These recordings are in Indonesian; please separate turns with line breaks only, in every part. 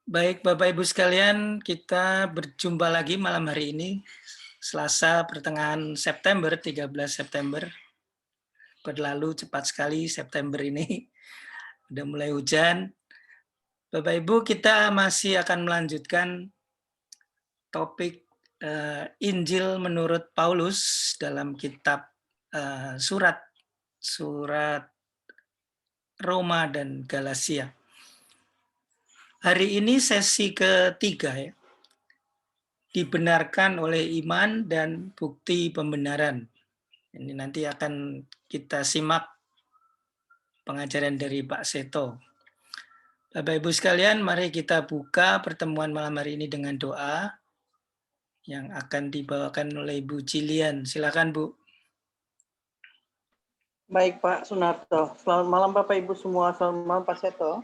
Baik, Bapak Ibu sekalian, kita berjumpa lagi malam hari ini, Selasa pertengahan September, 13 September. Berlalu cepat sekali September ini, udah mulai hujan. Bapak Ibu, kita masih akan melanjutkan topik Injil menurut Paulus dalam kitab surat Roma dan Galatia. Hari ini sesi ketiga ya. Dibenarkan oleh iman dan bukti pembenaran. Ini nanti akan kita simak pengajaran dari Pak Seto. Bapak Ibu sekalian, mari kita buka pertemuan malam hari ini dengan doa yang akan dibawakan oleh Ibu Jilian. Silakan Bu.
Baik Pak Sunarto. Selamat malam Bapak Ibu semua. Selamat malam Pak Seto.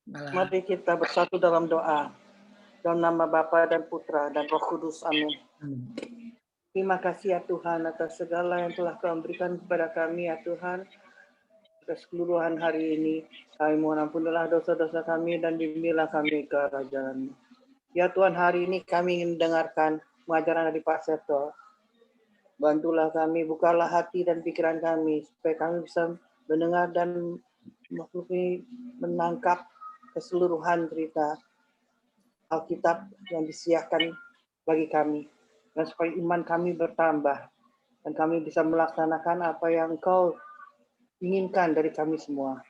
Malam.
Mari kita bersatu dalam doa. Dalam nama Bapa dan Putra dan Roh Kudus. Amin. Terima kasih ya Tuhan atas segala yang telah Kau berikan kepada kami ya Tuhan. Atas keseluruhan hari ini, kami mohon ampunilah dosa-dosa kami dan bimbinglah kami ke kerajaan-Mu. Ya Tuhan, hari ini kami ingin mendengarkan pengajaran dari Pak Seto. Bantulah kami, bukalah hati dan pikiran kami, supaya kami bisa mendengar dan menangkap keseluruhan cerita Alkitab yang disiapkan bagi kami. Dan supaya iman kami bertambah, dan kami bisa melaksanakan apa yang Engkau inginkan dari kami semua,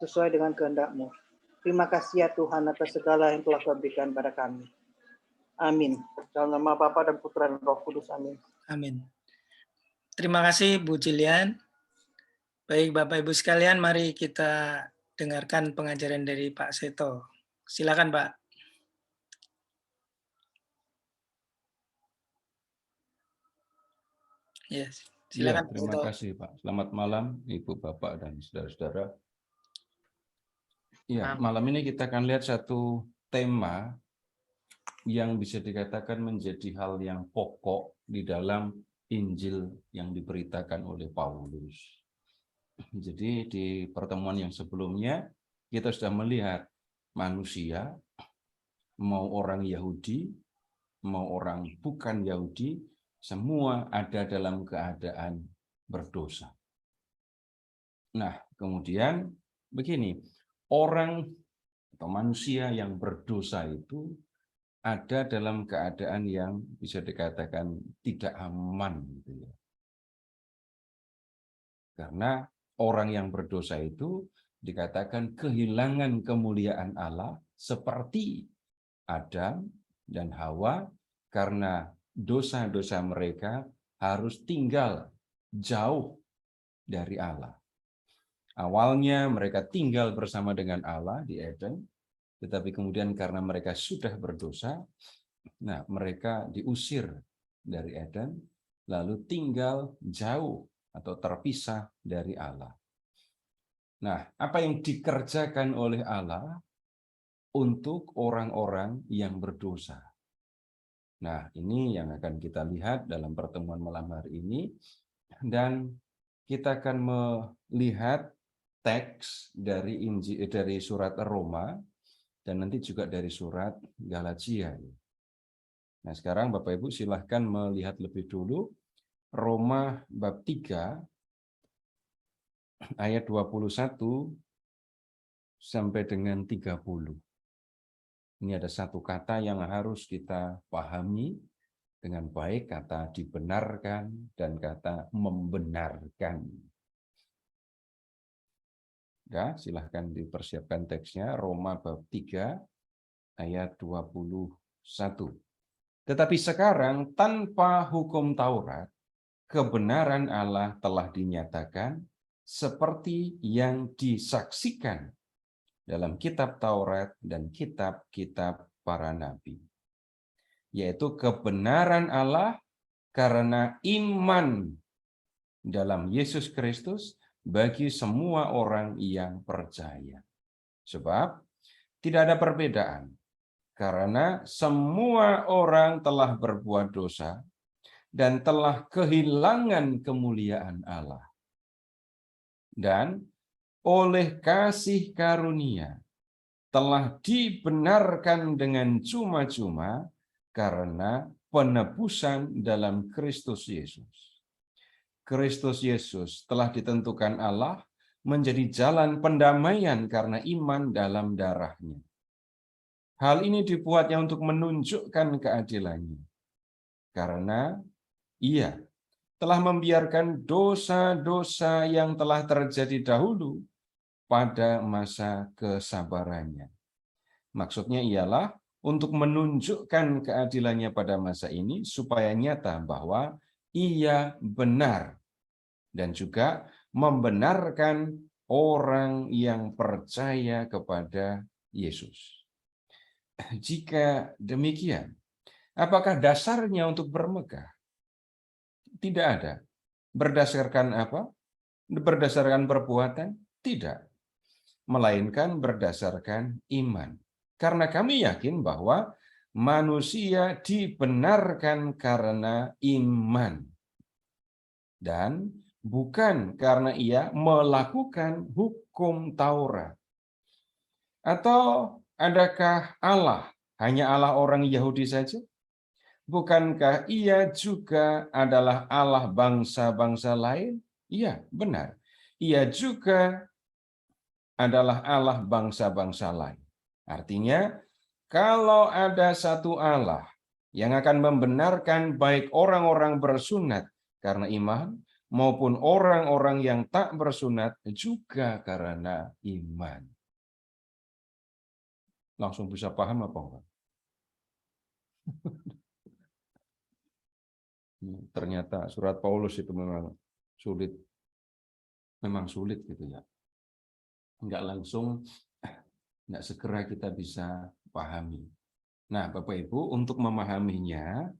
sesuai dengan kehendak-Mu. Terima kasih ya Tuhan atas segala yang telah Kau berikan pada kami. Amin. Dalam nama Bapa dan Putra dan Roh Kudus. Amin.
Amin. Terima kasih Bu Jilian. Baik Bapak Ibu sekalian, mari kita dengarkan pengajaran dari Pak Seto. Silakan Pak. Yes. Silakan.
Ya, terima kasih Pak. Selamat malam Ibu, Bapak, dan saudara-saudara. Ya, malam ini kita akan lihat satu tema yang bisa dikatakan menjadi hal yang pokok di dalam Injil yang diberitakan oleh Paulus. Jadi di pertemuan yang sebelumnya kita sudah melihat manusia, mau orang Yahudi, mau orang bukan Yahudi, semua ada dalam keadaan berdosa. Nah, kemudian begini, orang atau manusia yang berdosa itu ada dalam keadaan yang bisa dikatakan tidak aman, gitu ya. Karena orang yang berdosa itu dikatakan kehilangan kemuliaan Allah seperti Adam dan Hawa, karena dosa-dosa mereka harus tinggal jauh dari Allah. Awalnya mereka tinggal bersama dengan Allah di Eden, tetapi kemudian karena mereka sudah berdosa, nah mereka diusir dari Eden, lalu tinggal jauh atau terpisah dari Allah. Nah, apa yang dikerjakan oleh Allah untuk orang-orang yang berdosa? Nah, ini yang akan kita lihat dalam pertemuan malam hari ini, dan kita akan melihat teks dari surat Roma dan nanti juga dari surat Galatia. Nah, sekarang Bapak Ibu silahkan melihat lebih dulu Roma bab 3 ayat 21 sampai dengan 30. Ini ada satu kata yang harus kita pahami dengan baik, kata dibenarkan dan kata membenarkan. Ya, silahkan dipersiapkan teksnya, Roma bab 3 ayat 21. Tetapi sekarang tanpa hukum Taurat, kebenaran Allah telah dinyatakan seperti yang disaksikan dalam kitab Taurat dan kitab-kitab para nabi, yaitu kebenaran Allah karena iman dalam Yesus Kristus bagi semua orang yang percaya. Sebab tidak ada perbedaan, karena semua orang telah berbuat dosa dan telah kehilangan kemuliaan Allah. Dan oleh kasih karunia telah dibenarkan dengan cuma-cuma karena penebusan dalam Kristus Yesus. Kristus Yesus telah ditentukan Allah menjadi jalan pendamaian karena iman dalam darah-Nya. Hal ini dibuatnya untuk menunjukkan keadilannya, karena Ia telah membiarkan dosa-dosa yang telah terjadi dahulu pada masa kesabarannya. Maksudnya ialah untuk menunjukkan keadilannya pada masa ini supaya nyata bahwa Ia benar dan juga membenarkan orang yang percaya kepada Yesus. Jika demikian, apakah dasarnya untuk bermegah? Tidak ada. Berdasarkan apa? Berdasarkan perbuatan? Tidak. Melainkan berdasarkan iman. Karena kami yakin bahwa manusia dibenarkan karena iman. Dan bukan karena ia melakukan hukum Taurat. Atau adakah Allah hanya Allah orang Yahudi saja? Bukankah Ia juga adalah Allah bangsa-bangsa lain? Iya, benar. Ia juga adalah Allah bangsa-bangsa lain. Artinya, kalau ada satu Allah yang akan membenarkan baik orang-orang bersunat karena iman, maupun orang-orang yang tak bersunat juga karena iman. Langsung bisa paham apa enggak? Ternyata surat Paulus itu memang sulit gitu ya. Enggak langsung, enggak segera kita bisa pahami. Nah, Bapak Ibu, untuk memahaminya,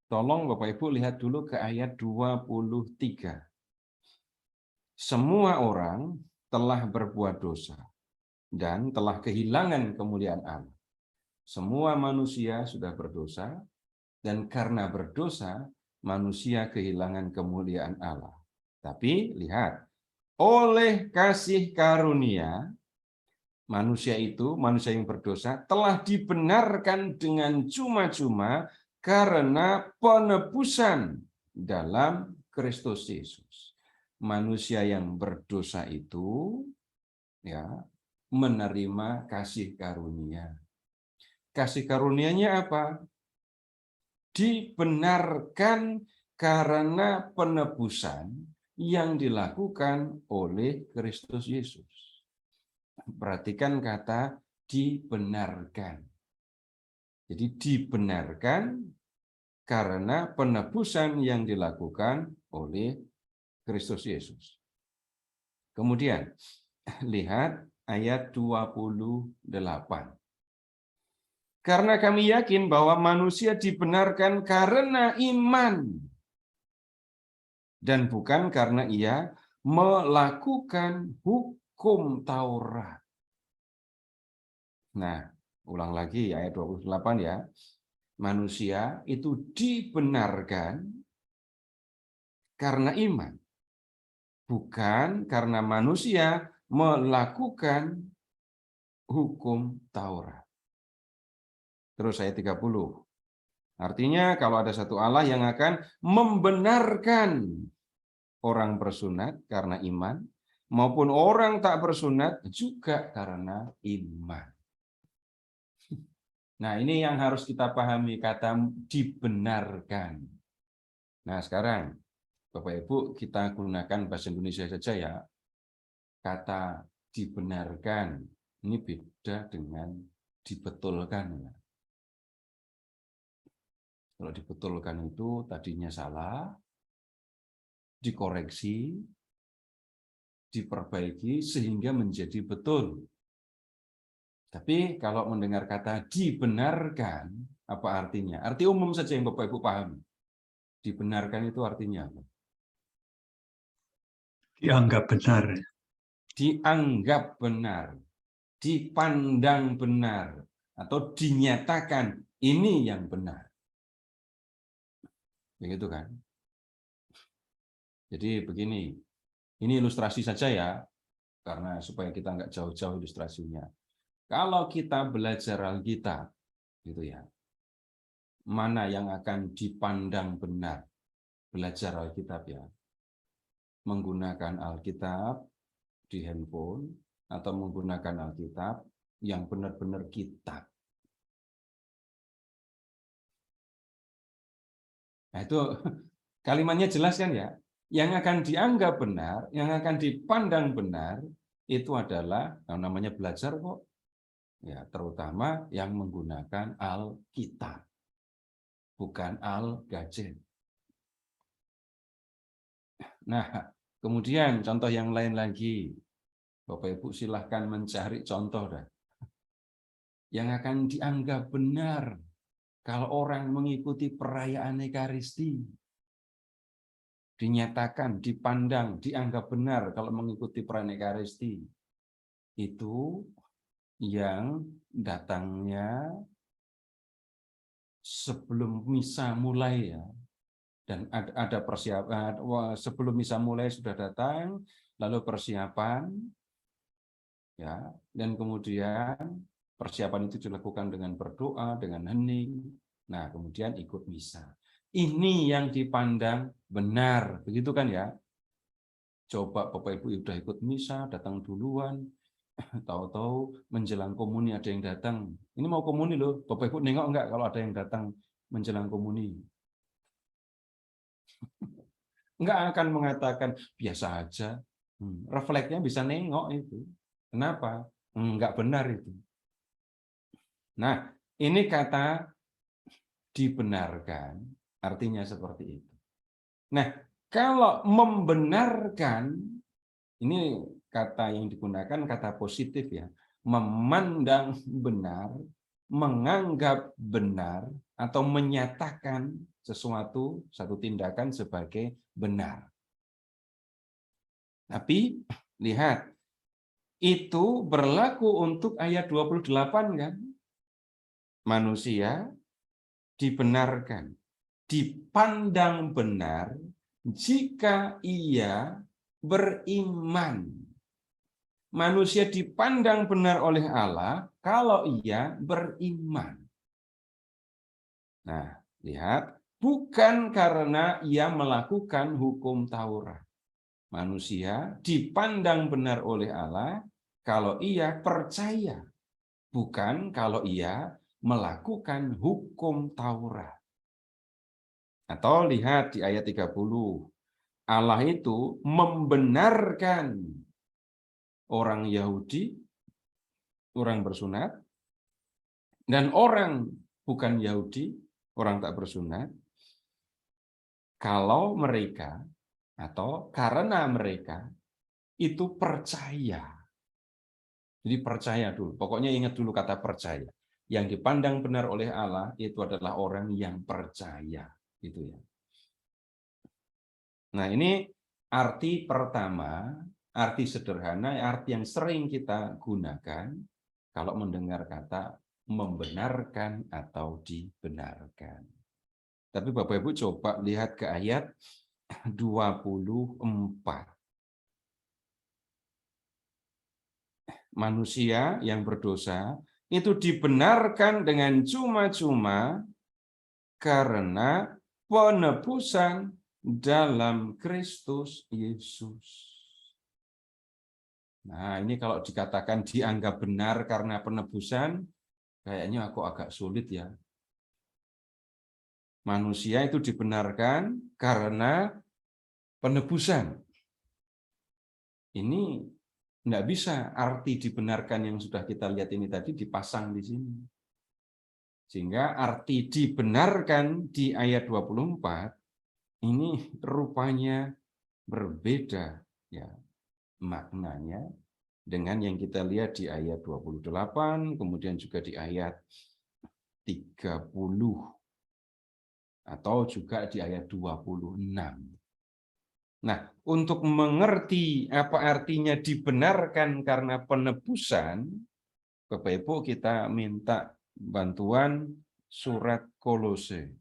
tolong Bapak Ibu lihat dulu ke ayat 23. Semua orang telah berbuat dosa dan telah kehilangan kemuliaan Allah. Semua manusia sudah berdosa, dan karena berdosa, manusia kehilangan kemuliaan Allah. Tapi lihat, oleh kasih karunia, manusia yang berdosa telah dibenarkan dengan cuma-cuma karena penebusan dalam Kristus Yesus. Manusia yang berdosa itu ya menerima kasih karunia. Kasih karunia-Nya apa? Dibenarkan karena penebusan yang dilakukan oleh Kristus Yesus. Perhatikan kata dibenarkan. Jadi dibenarkan karena penebusan yang dilakukan oleh Kristus Yesus. Kemudian lihat ayat 28. Karena kami yakin bahwa manusia dibenarkan karena iman dan bukan karena ia melakukan hukum Taurat. Nah, ulang lagi ayat 28 ya. Manusia itu dibenarkan karena iman, bukan karena manusia melakukan hukum Taurat. Terus ayat 30. Artinya kalau ada satu Allah yang akan membenarkan orang bersunat karena iman, maupun orang tak bersunat juga karena iman. Nah, ini yang harus kita pahami, kata dibenarkan. Nah, sekarang Bapak Ibu kita gunakan bahasa Indonesia saja ya. Kata dibenarkan ini beda dengan dibetulkan ya. Kalau dibetulkan itu tadinya salah, dikoreksi, diperbaiki sehingga menjadi betul. Tapi kalau mendengar kata dibenarkan, apa artinya? Arti umum saja yang Bapak Ibu pahami. Dibenarkan itu artinya apa?
Dianggap benar.
Dianggap benar, dipandang benar, atau dinyatakan ini yang benar. Begitu kan? Jadi begini, ini ilustrasi saja ya, karena supaya kita nggak jauh-jauh ilustrasinya. Kalau kita belajar Alkitab, gitu ya, mana yang akan dipandang benar? Belajar Alkitab ya, menggunakan Alkitab di handphone atau menggunakan Alkitab yang benar-benar kitab. Nah, itu kalimatnya jelas kan ya? Yang akan dianggap benar, yang akan dipandang benar, itu adalah yang namanya belajar kok. Ya, terutama yang menggunakan Alkitab, bukan Al-Gadget. Nah, kemudian contoh yang lain lagi. Bapak Ibu silahkan mencari contoh dah. Yang akan dianggap benar kalau orang mengikuti perayaan Ekaristi. Dinyatakan, dipandang, dianggap benar kalau mengikuti perayaan Ekaristi. Itu yang datangnya sebelum misa mulai ya. Dan ada persiapan, sebelum misa mulai sudah datang, lalu persiapan, ya, dan kemudian persiapan itu dilakukan dengan berdoa, dengan hening, nah kemudian ikut misa. Ini yang dipandang benar, begitu kan ya? Coba Bapak Ibu sudah ikut misa, datang duluan, tahu-tahu menjelang komuni ada yang datang. Ini mau komuni loh, Bapak Ibu nengok enggak kalau ada yang datang menjelang komuni? Enggak akan mengatakan biasa aja. Refleksnya bisa nengok itu. Kenapa? Enggak benar itu. Nah, ini kata dibenarkan, artinya seperti itu. Nah, kalau membenarkan, ini kata yang digunakan kata positif ya, memandang benar, menganggap benar, atau menyatakan sesuatu, satu tindakan sebagai benar. Tapi, lihat, itu berlaku untuk ayat 28 kan? Manusia dibenarkan, dipandang benar jika ia beriman. Manusia dipandang benar oleh Allah kalau ia beriman. Nah, lihat, bukan karena ia melakukan hukum Taurat. Manusia dipandang benar oleh Allah kalau ia percaya, bukan kalau ia melakukan hukum Taurat. Atau lihat di ayat 30, Allah itu membenarkan orang Yahudi, orang bersunat, dan orang bukan Yahudi, orang tak bersunat, kalau mereka atau karena mereka itu percaya. Jadi percaya dulu, pokoknya ingat dulu kata percaya. Yang dipandang benar oleh Allah itu adalah orang yang percaya. Gitu ya. Nah, ini arti pertama, arti sederhana, arti yang sering kita gunakan kalau mendengar kata membenarkan atau dibenarkan. Tapi Bapak Ibu coba lihat ke ayat 24. Manusia yang berdosa itu dibenarkan dengan cuma-cuma karena penebusan dalam Kristus Yesus. Nah, ini kalau dikatakan dianggap benar karena penebusan, kayaknya aku agak sulit ya. Manusia itu dibenarkan karena penebusan. Ini enggak bisa arti dibenarkan yang sudah kita lihat ini tadi dipasang di sini. Sehingga arti dibenarkan di ayat 24 ini rupanya berbeda ya maknanya dengan yang kita lihat di ayat 28, kemudian juga di ayat 30 atau juga di ayat 26. Nah, untuk mengerti apa artinya dibenarkan karena penebusan, Bapak Ibu kita minta bantuan surat Kolose.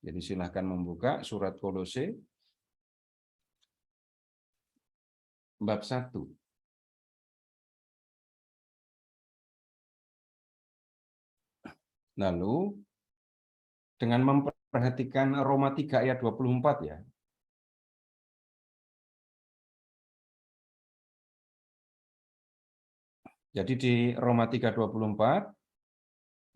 Jadi silahkan membuka surat Kolose bab 1. Lalu dengan memperhatikan Roma 3 ayat 24 ya. Jadi di Roma 3:24,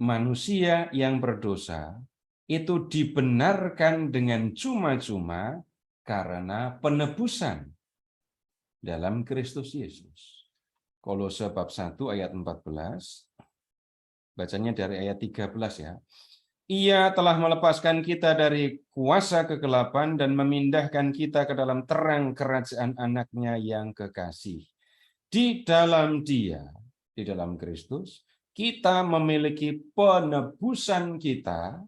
manusia yang berdosa itu dibenarkan dengan cuma-cuma karena penebusan dalam Kristus Yesus. Kolose bab 1 ayat 14, bacanya dari ayat 13 ya. Ia telah melepaskan kita dari kuasa kegelapan dan memindahkan kita ke dalam terang kerajaan anaknya yang kekasih. Di dalam Dia, di dalam Kristus, kita memiliki penebusan kita,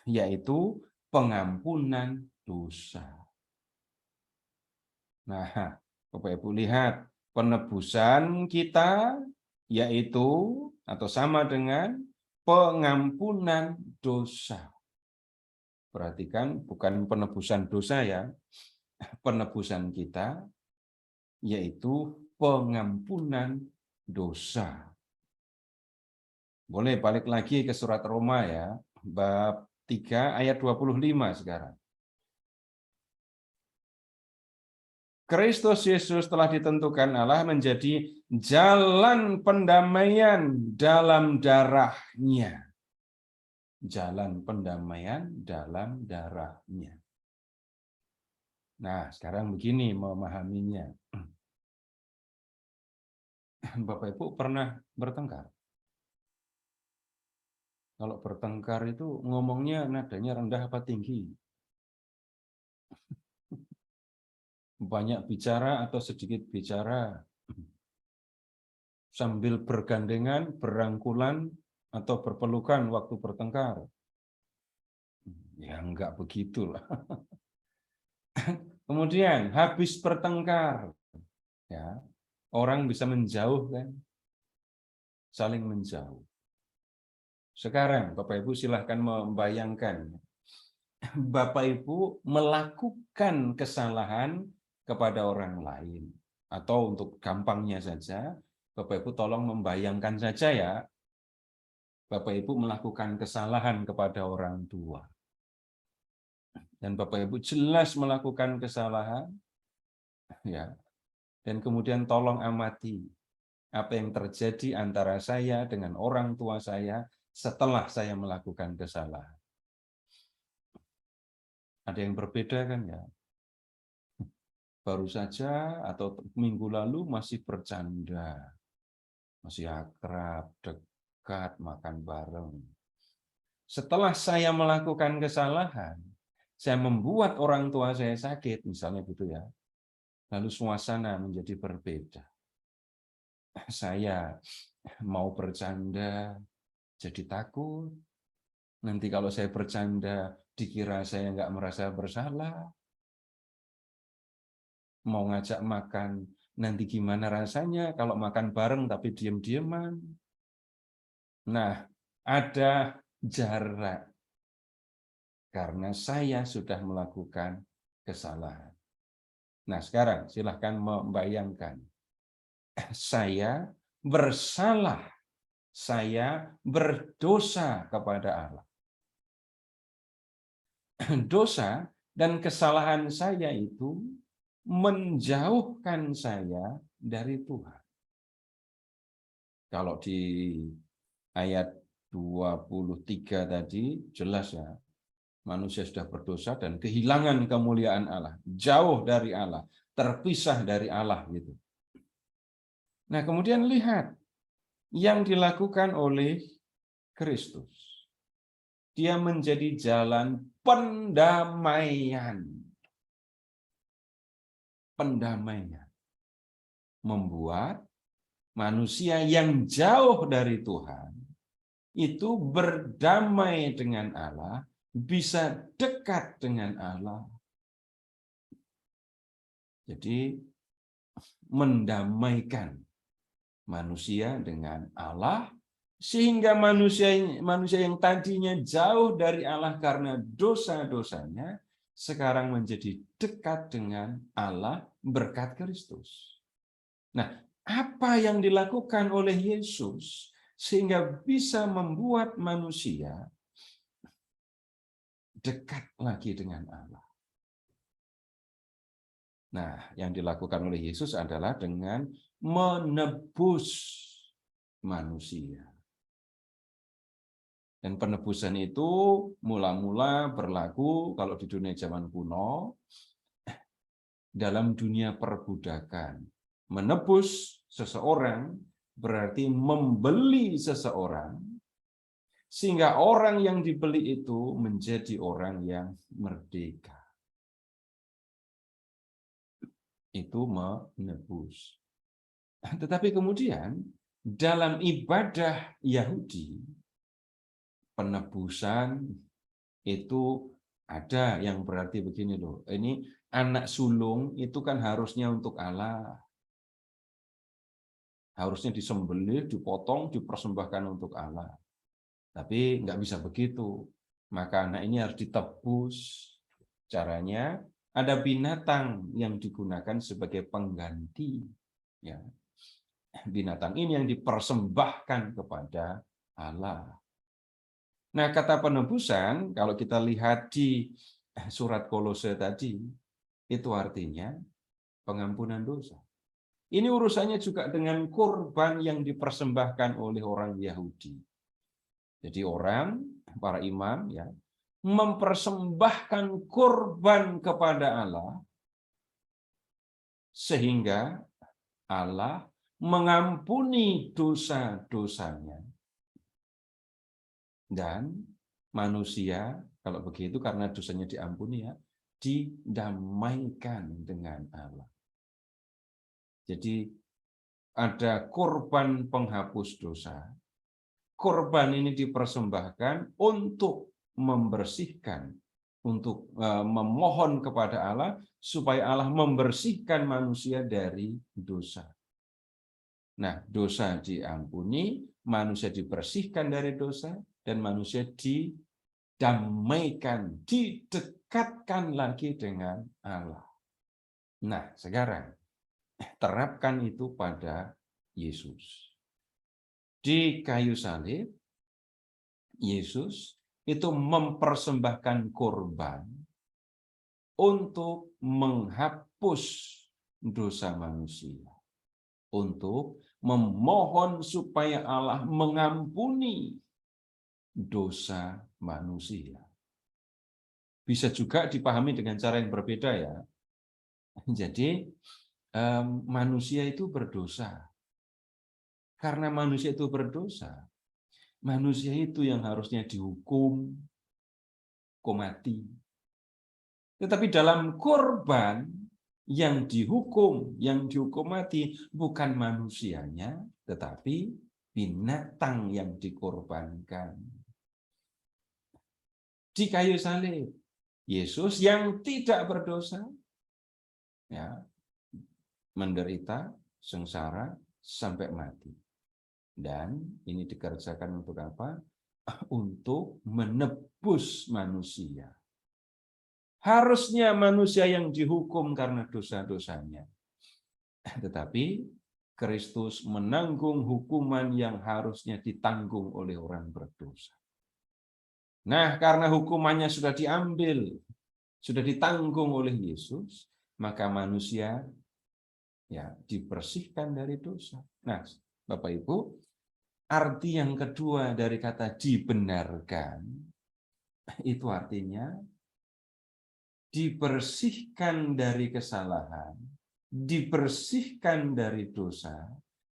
yaitu pengampunan dosa. Nah, Bapak Ibu lihat, penebusan kita yaitu atau sama dengan pengampunan dosa. Perhatikan, bukan penebusan dosa ya, penebusan kita yaitu pengampunan dosa. Boleh balik lagi ke surat Roma ya, bab 3 ayat 25 sekarang. Kristus Yesus telah ditentukan Allah menjadi jalan pendamaian dalam darah-Nya. Jalan pendamaian dalam darah-Nya. Nah, sekarang begini memahaminya. Bapak Ibu pernah bertengkar? Kalau bertengkar itu ngomongnya nadanya rendah apa tinggi? Banyak bicara atau sedikit bicara? Sambil bergandengan, berangkulan, atau berpelukan waktu bertengkar? Ya enggak begitulah. Kemudian habis bertengkar, ya orang bisa menjauh kan, saling menjauh. Sekarang Bapak Ibu silahkan membayangkan, Bapak Ibu melakukan kesalahan kepada orang lain, atau untuk gampangnya saja, Bapak Ibu tolong membayangkan saja ya, Bapak Ibu melakukan kesalahan kepada orang tua. Dan Bapak Ibu jelas melakukan kesalahan, ya. Dan kemudian tolong amati apa yang terjadi antara saya dengan orang tua saya setelah saya melakukan kesalahan. Ada yang berbeda kan ya? Baru saja atau minggu lalu masih bercanda, masih akrab, dekat, makan bareng. Setelah saya melakukan kesalahan, saya membuat orang tua saya sakit, misalnya gitu ya. Lalu suasana menjadi berbeda. Saya mau bercanda, jadi takut. Nanti kalau saya bercanda, dikira saya nggak merasa bersalah. Mau ngajak makan, nanti gimana rasanya kalau makan bareng tapi diam-diaman. Nah, ada jarak. Karena saya sudah melakukan kesalahan. Nah, sekarang silahkan membayangkan. Saya bersalah. Saya berdosa kepada Allah. Dosa dan kesalahan saya itu menjauhkan saya dari Tuhan. Kalau di ayat 23 tadi jelas ya, manusia sudah berdosa dan kehilangan kemuliaan Allah, jauh dari Allah, terpisah dari Allah gitu. Nah, kemudian lihat yang dilakukan oleh Kristus. Dia menjadi jalan pendamaian. Pendamaian. Membuat manusia yang jauh dari Tuhan itu berdamai dengan Allah, bisa dekat dengan Allah. Jadi mendamaikan manusia dengan Allah, sehingga manusia yang tadinya jauh dari Allah karena dosa-dosanya, sekarang menjadi dekat dengan Allah berkat Kristus. Nah, apa yang dilakukan oleh Yesus sehingga bisa membuat manusia dekat lagi dengan Allah. Nah, yang dilakukan oleh Yesus adalah dengan menebus manusia. Dan penebusan itu mula-mula berlaku kalau di dunia zaman kuno, dalam dunia perbudakan. Menebus seseorang berarti membeli seseorang, sehingga orang yang dibeli itu menjadi orang yang merdeka. Itu menebus. Tetapi kemudian dalam ibadah Yahudi, penebusan itu ada yang berarti begini loh. Ini anak sulung itu kan harusnya untuk Allah. Harusnya disembelih, dipotong, dipersembahkan untuk Allah. Tapi nggak bisa begitu. Maka anak ini harus ditebus. Caranya ada binatang yang digunakan sebagai pengganti. Ya. Binatang ini yang dipersembahkan kepada Allah. Nah, kata penebusan, kalau kita lihat di surat Kolose tadi, itu artinya pengampunan dosa. Ini urusannya juga dengan korban yang dipersembahkan oleh orang Yahudi. Jadi orang, para imam, ya, mempersembahkan korban kepada Allah, sehingga Allah mengampuni dosa-dosanya. Dan manusia, kalau begitu karena dosanya diampuni, ya, didamaikan dengan Allah. Jadi ada korban penghapus dosa. Korban ini dipersembahkan untuk membersihkan, untuk memohon kepada Allah supaya Allah membersihkan manusia dari dosa. Nah, dosa diampuni, manusia dibersihkan dari dosa, dan manusia didamaikan, didekatkan lagi dengan Allah. Nah, sekarang terapkan itu pada Yesus. Di kayu salib, Yesus itu mempersembahkan korban untuk menghapus dosa manusia, untuk memohon supaya Allah mengampuni dosa manusia. Bisa juga dipahami dengan cara yang berbeda, ya. Jadi manusia itu berdosa. Karena manusia itu berdosa, manusia itu yang harusnya dihukum mati. Tetapi dalam korban yang dihukum mati bukan manusianya, tetapi binatang yang dikorbankan. Di kayu salib, Yesus yang tidak berdosa, ya, menderita, sengsara sampai mati. Dan ini dikerjakan untuk apa? Untuk menebus manusia. Harusnya manusia yang dihukum karena dosa-dosanya. Tetapi Kristus menanggung hukuman yang harusnya ditanggung oleh orang berdosa. Nah, karena hukumannya sudah diambil, sudah ditanggung oleh Yesus, maka manusia, ya, dibersihkan dari dosa. Nah, Bapak Ibu, arti yang kedua dari kata dibenarkan, itu artinya dibersihkan dari kesalahan, dibersihkan dari dosa,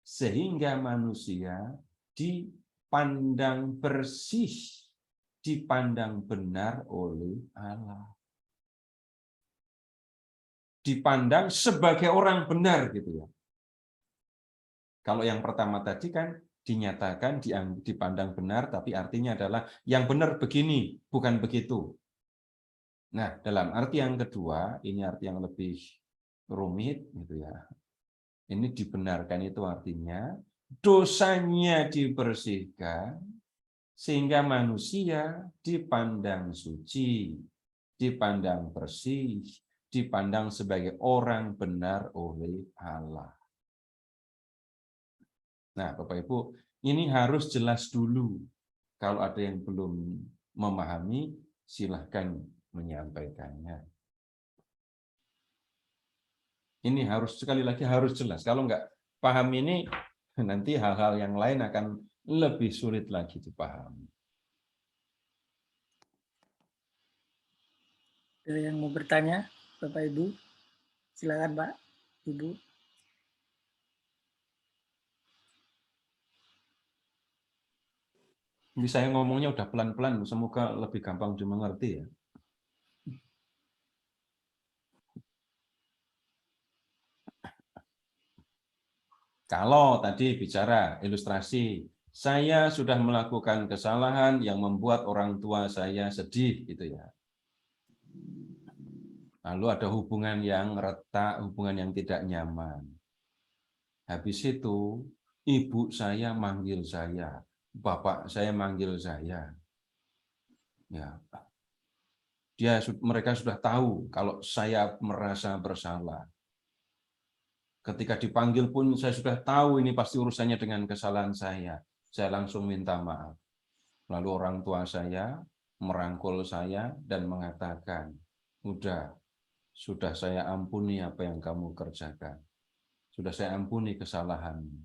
sehingga manusia dipandang bersih, dipandang benar oleh Allah. Dipandang sebagai orang benar, gitu ya. Kalau yang pertama tadi kan dinyatakan dipandang benar, tapi artinya adalah yang benar begini, bukan begitu. Nah, dalam arti yang kedua, ini arti yang lebih rumit, gitu ya. Ini dibenarkan itu artinya dosanya dibersihkan sehingga manusia dipandang suci, dipandang bersih, dipandang sebagai orang benar oleh Allah. Nah, Bapak Ibu, ini harus jelas dulu. Kalau ada yang belum memahami, silahkan menyampaikannya. Ini harus, sekali lagi harus jelas. Kalau nggak paham ini, nanti hal-hal yang lain akan lebih sulit lagi dipahami.
Ada yang mau bertanya, Bapak Ibu? Silakan Pak, Ibu.
Ini saya ngomongnya udah pelan-pelan, semoga lebih gampang dimengerti ya. Kalau tadi bicara ilustrasi, saya sudah melakukan kesalahan yang membuat orang tua saya sedih, gitu ya. Lalu ada hubungan yang retak, hubungan yang tidak nyaman. Habis itu, ibu saya manggil saya, bapak saya manggil saya. Ya, mereka sudah tahu kalau saya merasa bersalah. Ketika dipanggil pun saya sudah tahu ini pasti urusannya dengan kesalahan saya. Saya langsung minta maaf. Lalu orang tua saya merangkul saya dan mengatakan, sudah saya ampuni apa yang kamu kerjakan. Sudah saya ampuni kesalahanmu.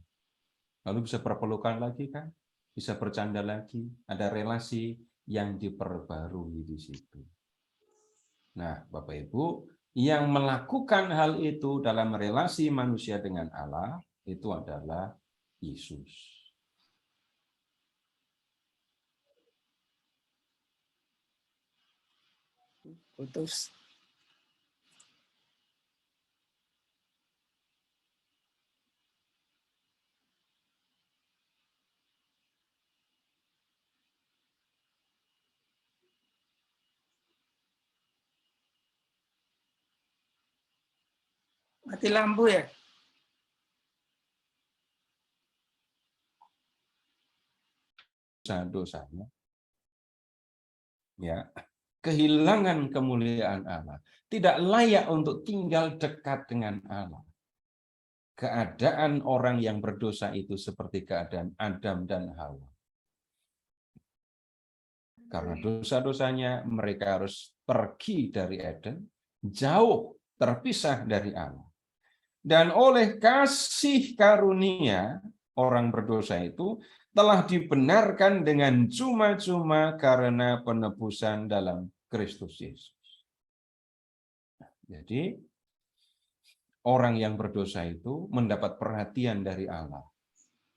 Lalu bisa berpelukan lagi kan? Bisa bercanda lagi. Ada relasi yang diperbarui di situ. Nah, Bapak Ibu, yang melakukan hal itu dalam relasi manusia dengan Allah, itu adalah Yesus.
Putus. Mati lampu ya?
Dosa-dosanya, ya, kehilangan kemuliaan Allah, tidak layak untuk tinggal dekat dengan Allah. Keadaan orang yang berdosa itu seperti keadaan Adam dan Hawa. Karena dosa-dosanya mereka harus pergi dari Eden, jauh terpisah dari Allah. Dan oleh kasih karunia orang berdosa itu telah dibenarkan dengan cuma-cuma karena penebusan dalam Kristus Yesus. Jadi orang yang berdosa itu mendapat perhatian dari Allah.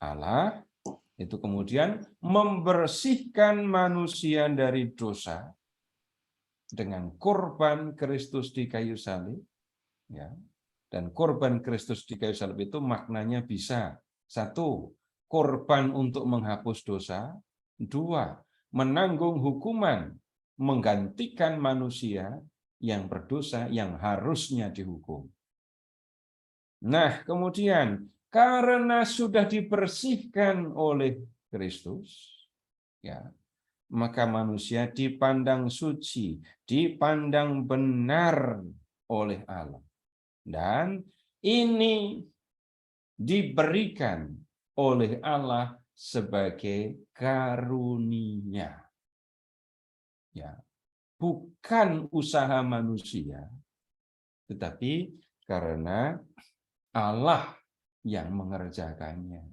Allah itu kemudian membersihkan manusia dari dosa dengan korban Kristus di kayu salib, ya. Dan korban Kristus di kayu salib itu maknanya bisa: satu, korban untuk menghapus dosa; dua, menanggung hukuman, menggantikan manusia yang berdosa yang harusnya dihukum. Nah, kemudian karena sudah dibersihkan oleh Kristus, ya, maka manusia dipandang suci, dipandang benar oleh Allah. Dan ini diberikan oleh Allah sebagai karunia. Ya, bukan usaha manusia, tetapi karena Allah yang mengerjakannya.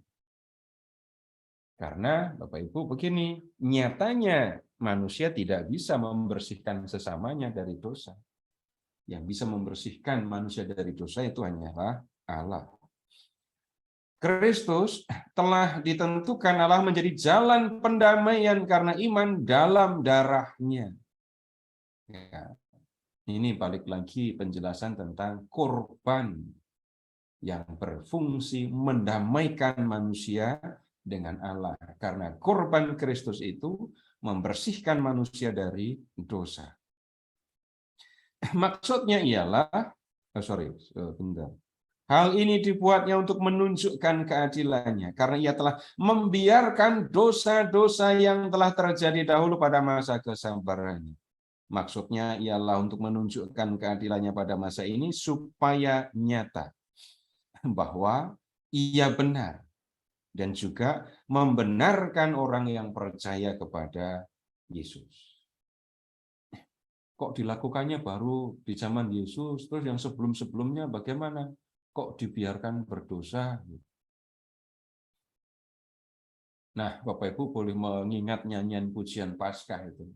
Karena Bapak Ibu begini, nyatanya manusia tidak bisa membersihkan sesamanya dari dosa. Yang bisa membersihkan manusia dari dosa itu hanyalah Allah. Kristus telah ditentukan Allah menjadi jalan pendamaian karena iman dalam darahnya. Ya. Ini balik lagi penjelasan tentang korban yang berfungsi mendamaikan manusia dengan Allah. Karena korban Kristus itu membersihkan manusia dari dosa. Maksudnya ialah, bentar. Hal ini dibuatnya untuk menunjukkan keadilannya, karena ia telah membiarkan dosa-dosa yang telah terjadi dahulu pada masa kesabarannya. Maksudnya ialah untuk menunjukkan keadilannya pada masa ini supaya nyata bahwa ia benar dan juga membenarkan orang yang percaya kepada Yesus. Kok dilakukannya baru di zaman Yesus, terus yang sebelum-sebelumnya bagaimana? Kok dibiarkan berdosa? Nah, Bapak Ibu boleh mengingat nyanyian pujian Paskah itu.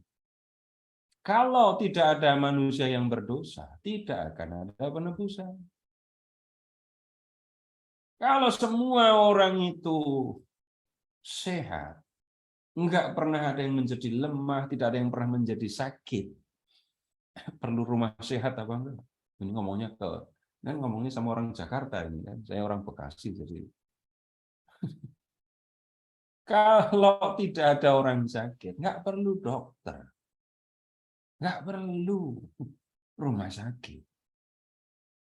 Kalau tidak ada manusia yang berdosa, tidak akan ada penebusan. Kalau semua orang itu sehat, enggak pernah ada yang menjadi lemah, tidak ada yang pernah menjadi sakit, perlu rumah sehat apa enggak? Ini ngomongnya sama orang Jakarta ini kan, saya orang Bekasi jadi. Kalau tidak ada orang sakit, nggak perlu dokter, nggak perlu rumah sakit.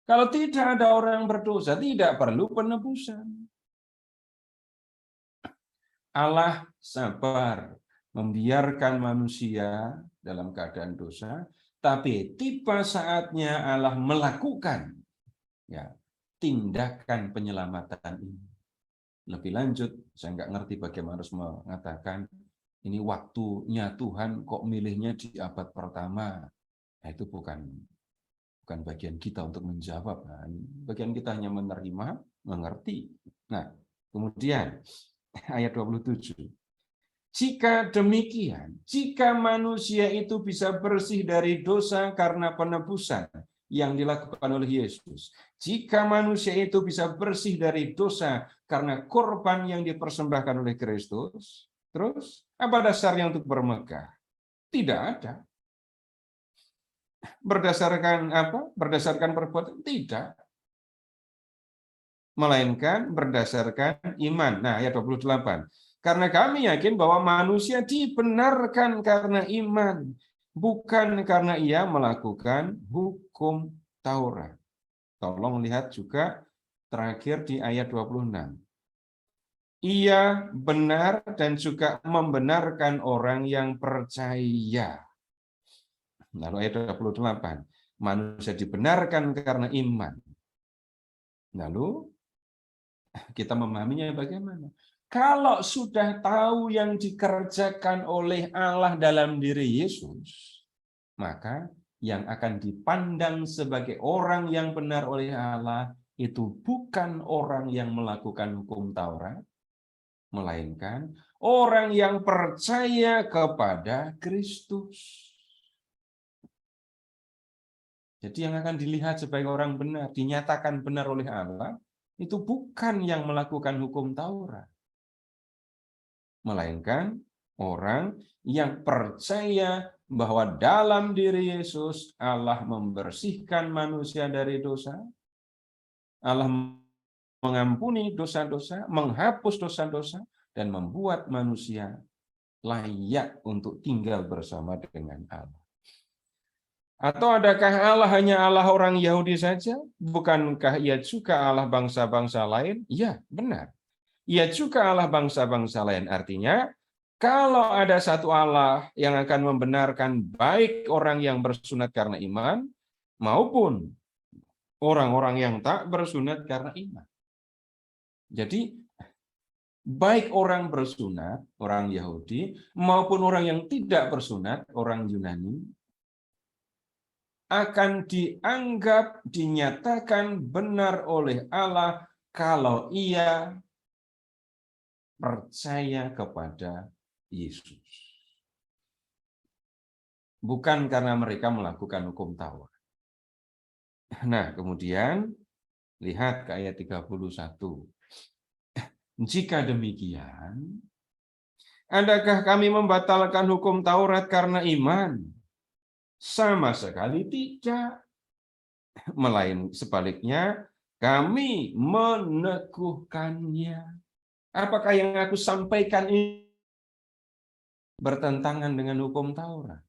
Kalau tidak ada orang berdosa, tidak perlu penebusan. Allah sabar membiarkan manusia dalam keadaan dosa, tapi tiba saatnya Allah melakukan tindakan penyelamatan ini. Lebih lanjut, saya nggak ngerti bagaimana harus mengatakan ini waktunya Tuhan kok milihnya di abad pertama. Nah, itu bukan bagian kita untuk menjawab. Nah, bagian kita hanya menerima, mengerti. Nah, kemudian ayat 27. Jika demikian, jika manusia itu bisa bersih dari dosa karena penebusan yang dilakukan oleh Yesus, jika manusia itu bisa bersih dari dosa karena korban yang dipersembahkan oleh Kristus, terus apa dasarnya untuk bermegah? Tidak ada. Berdasarkan apa? Berdasarkan perbuatan? Tidak. Melainkan berdasarkan iman. Nah, ayat 28. Karena kami yakin bahwa manusia dibenarkan karena iman, bukan karena ia melakukan hukum Taurat. Tolong lihat juga terakhir di ayat 26. Ia benar dan juga membenarkan orang yang percaya. Lalu ayat 28. Manusia dibenarkan karena iman. Lalu kita memahaminya bagaimana? Kalau sudah tahu yang dikerjakan oleh Allah dalam diri Yesus, maka yang akan dipandang sebagai orang yang benar oleh Allah itu bukan orang yang melakukan hukum Taurat, melainkan orang yang percaya kepada Kristus. Jadi yang akan dilihat sebagai orang benar, dinyatakan benar oleh Allah, itu bukan yang melakukan hukum Taurat, melainkan orang yang percaya bahwa dalam diri Yesus Allah membersihkan manusia dari dosa, Allah mengampuni dosa-dosa, menghapus dosa-dosa, dan membuat manusia layak untuk tinggal bersama dengan Allah. Atau adakah Allah hanya Allah orang Yahudi saja? Bukankah ia juga Allah bangsa-bangsa lain? Iya, benar. Ia juga Allah bangsa-bangsa lain. Artinya, kalau ada satu Allah yang akan membenarkan baik orang yang bersunat karena iman, maupun orang-orang yang tak bersunat karena iman. Jadi, baik orang bersunat, orang Yahudi, maupun orang yang tidak bersunat, orang Yunani, akan dianggap, dinyatakan benar oleh Allah kalau ia percaya kepada Yesus. Bukan karena mereka melakukan hukum Taurat. Nah, kemudian lihat ke ayat 31. Jika demikian, adakah kami membatalkan hukum Taurat karena iman? Sama sekali tidak. Melainkan sebaliknya, kami meneguhkannya. Apakah yang aku sampaikan ini bertentangan dengan hukum Taurat?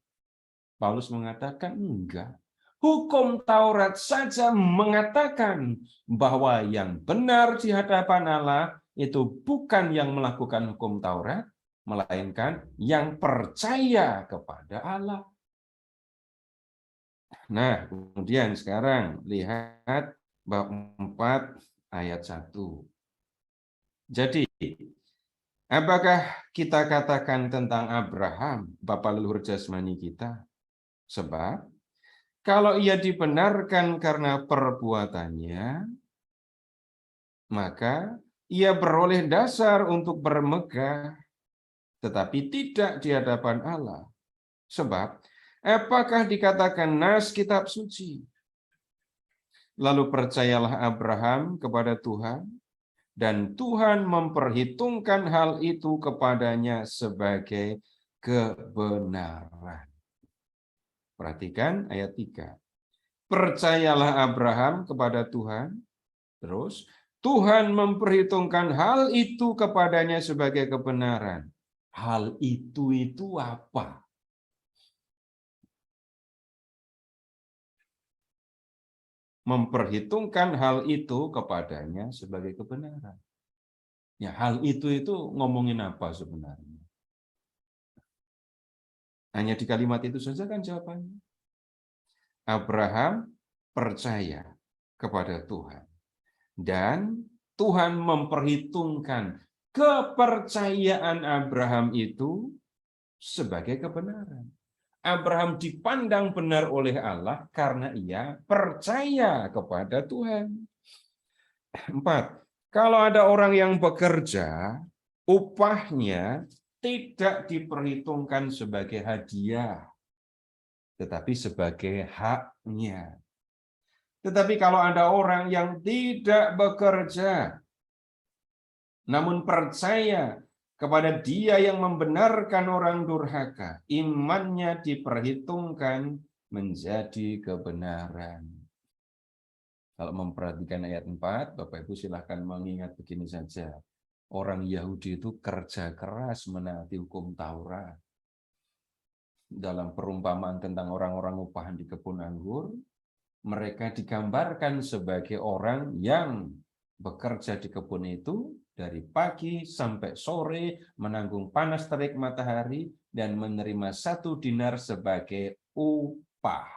Paulus mengatakan enggak. Hukum Taurat saja mengatakan bahwa yang benar di hadapan Allah itu bukan yang melakukan hukum Taurat, melainkan yang percaya kepada Allah. Nah, kemudian sekarang lihat bab 4 ayat 1. Jadi, Apakah kita katakan tentang Abraham, bapa leluhur jasmani kita? Sebab kalau ia dibenarkan karena perbuatannya, maka ia beroleh dasar untuk bermegah, tetapi tidak di hadapan Allah. Sebab, apakah dikatakan nas kitab suci? Lalu percayalah Abraham kepada Tuhan, dan Tuhan memperhitungkan hal itu kepadanya sebagai kebenaran. Perhatikan ayat 3. Percayalah Abraham kepada Tuhan, terus Tuhan memperhitungkan hal itu kepadanya sebagai kebenaran. Hal itu apa? Memperhitungkan hal itu kepadanya sebagai kebenaran. Ya, hal itu ngomongin apa sebenarnya? Hanya di kalimat itu saja kan jawabannya. Abraham percaya kepada Tuhan. Dan Tuhan memperhitungkan kepercayaan Abraham itu sebagai kebenaran. Abraham dipandang benar oleh Allah karena ia percaya kepada Tuhan. 4. Kalau ada orang yang bekerja, upahnya tidak diperhitungkan sebagai hadiah, tetapi sebagai haknya. Tetapi kalau ada orang yang tidak bekerja, namun percaya kepada Dia yang membenarkan orang durhaka, imannya diperhitungkan menjadi kebenaran. Kalau memperhatikan ayat 4, Bapak Ibu silahkan mengingat begini saja. Orang Yahudi itu kerja keras menaati hukum Taurat. Dalam perumpamaan tentang orang-orang upahan di kebun anggur, mereka digambarkan sebagai orang yang bekerja di kebun itu dari pagi sampai sore, menanggung panas terik matahari, dan menerima 1 dinar sebagai upah.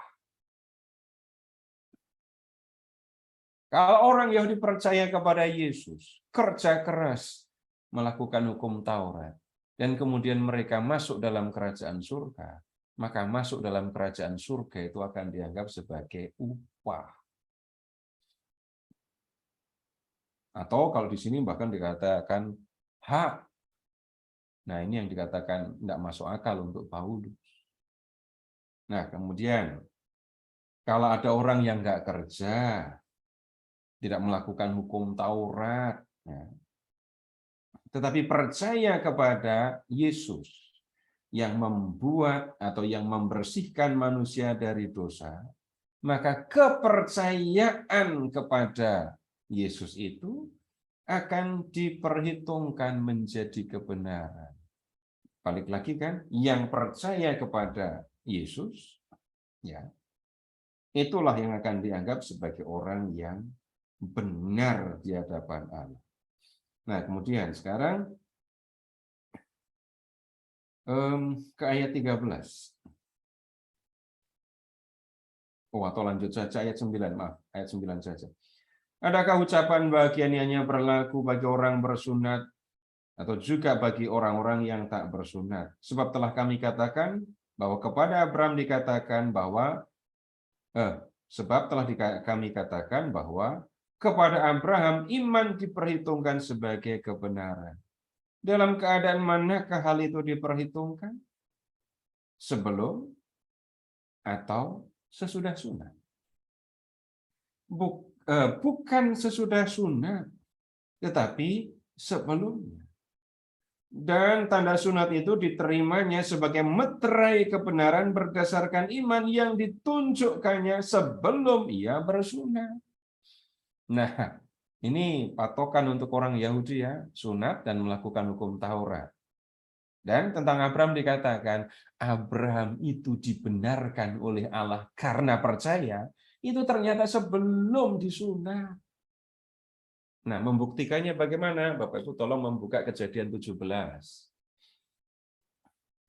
Kalau orang Yahudi percaya kepada Yesus, kerja keras melakukan hukum Taurat, dan kemudian mereka masuk dalam kerajaan surga, maka masuk dalam kerajaan surga itu akan dianggap sebagai upah. Atau kalau di sini bahkan dikatakan hak. Nah, ini yang dikatakan tidak masuk akal untuk Paulus. Nah, kemudian kalau ada orang yang nggak kerja, tidak melakukan hukum Taurat, ya, tetapi percaya kepada Yesus yang membuat atau yang membersihkan manusia dari dosa, maka kepercayaan kepada Yesus itu akan diperhitungkan menjadi kebenaran. Balik lagi kan, yang percaya kepada Yesus, ya, itulah yang akan dianggap sebagai orang yang benar di hadapan Allah. Nah, kemudian sekarang ke ayat 13. Oh, atau lanjut saja ayat 9, maaf, ayat 9 saja. Adakah ucapan bahagia ini hanya berlaku bagi orang bersunat atau juga bagi orang-orang yang tak bersunat? Sebab telah kami katakan bahwa kepada Abraham dikatakan bahwa kami katakan bahwa kepada Abraham iman diperhitungkan sebagai kebenaran. Dalam keadaan manakah hal itu diperhitungkan? Sebelum atau sesudah sunat? Bukan sesudah sunat, tetapi sebelumnya. Dan tanda sunat itu diterimanya sebagai meterai kebenaran berdasarkan iman yang ditunjukkannya sebelum ia bersunat. Nah, ini patokan untuk orang Yahudi ya, sunat dan melakukan hukum Taurat. Dan tentang Abraham dikatakan, Abraham itu dibenarkan oleh Allah karena percaya, itu ternyata sebelum disunat. Nah, membuktikannya bagaimana? Bapak Ibu tolong membuka Kejadian 17.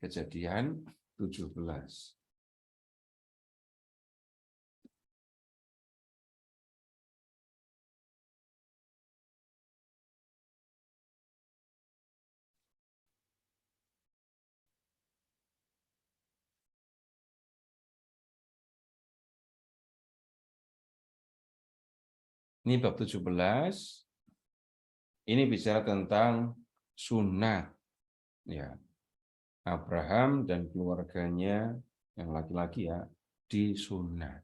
Kejadian 17. Ini bab 17. Ini bicara tentang sunat. Ya. Abraham dan keluarganya yang laki-laki ya disunat.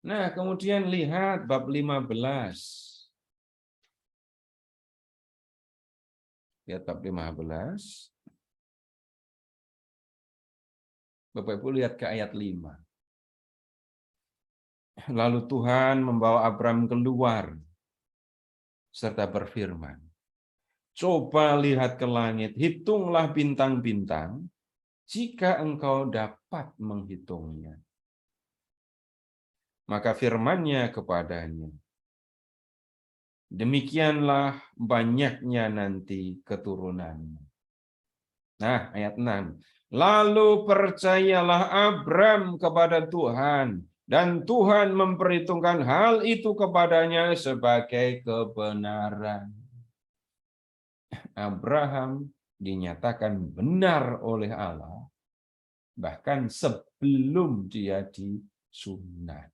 Nah, kemudian lihat bab 15. Lihat bab 15. Bapak Ibu lihat ke ayat 5. Lalu Tuhan membawa Abraham keluar serta berfirman, coba lihat ke langit, hitunglah bintang-bintang, jika engkau dapat menghitungnya. Maka firman-Nya kepadanya, demikianlah banyaknya nanti keturunanmu. Nah, ayat 6. Lalu percayalah Abram kepada Tuhan, dan Tuhan memperhitungkan hal itu kepadanya sebagai kebenaran. Abraham dinyatakan benar oleh Allah, bahkan sebelum dia disunat.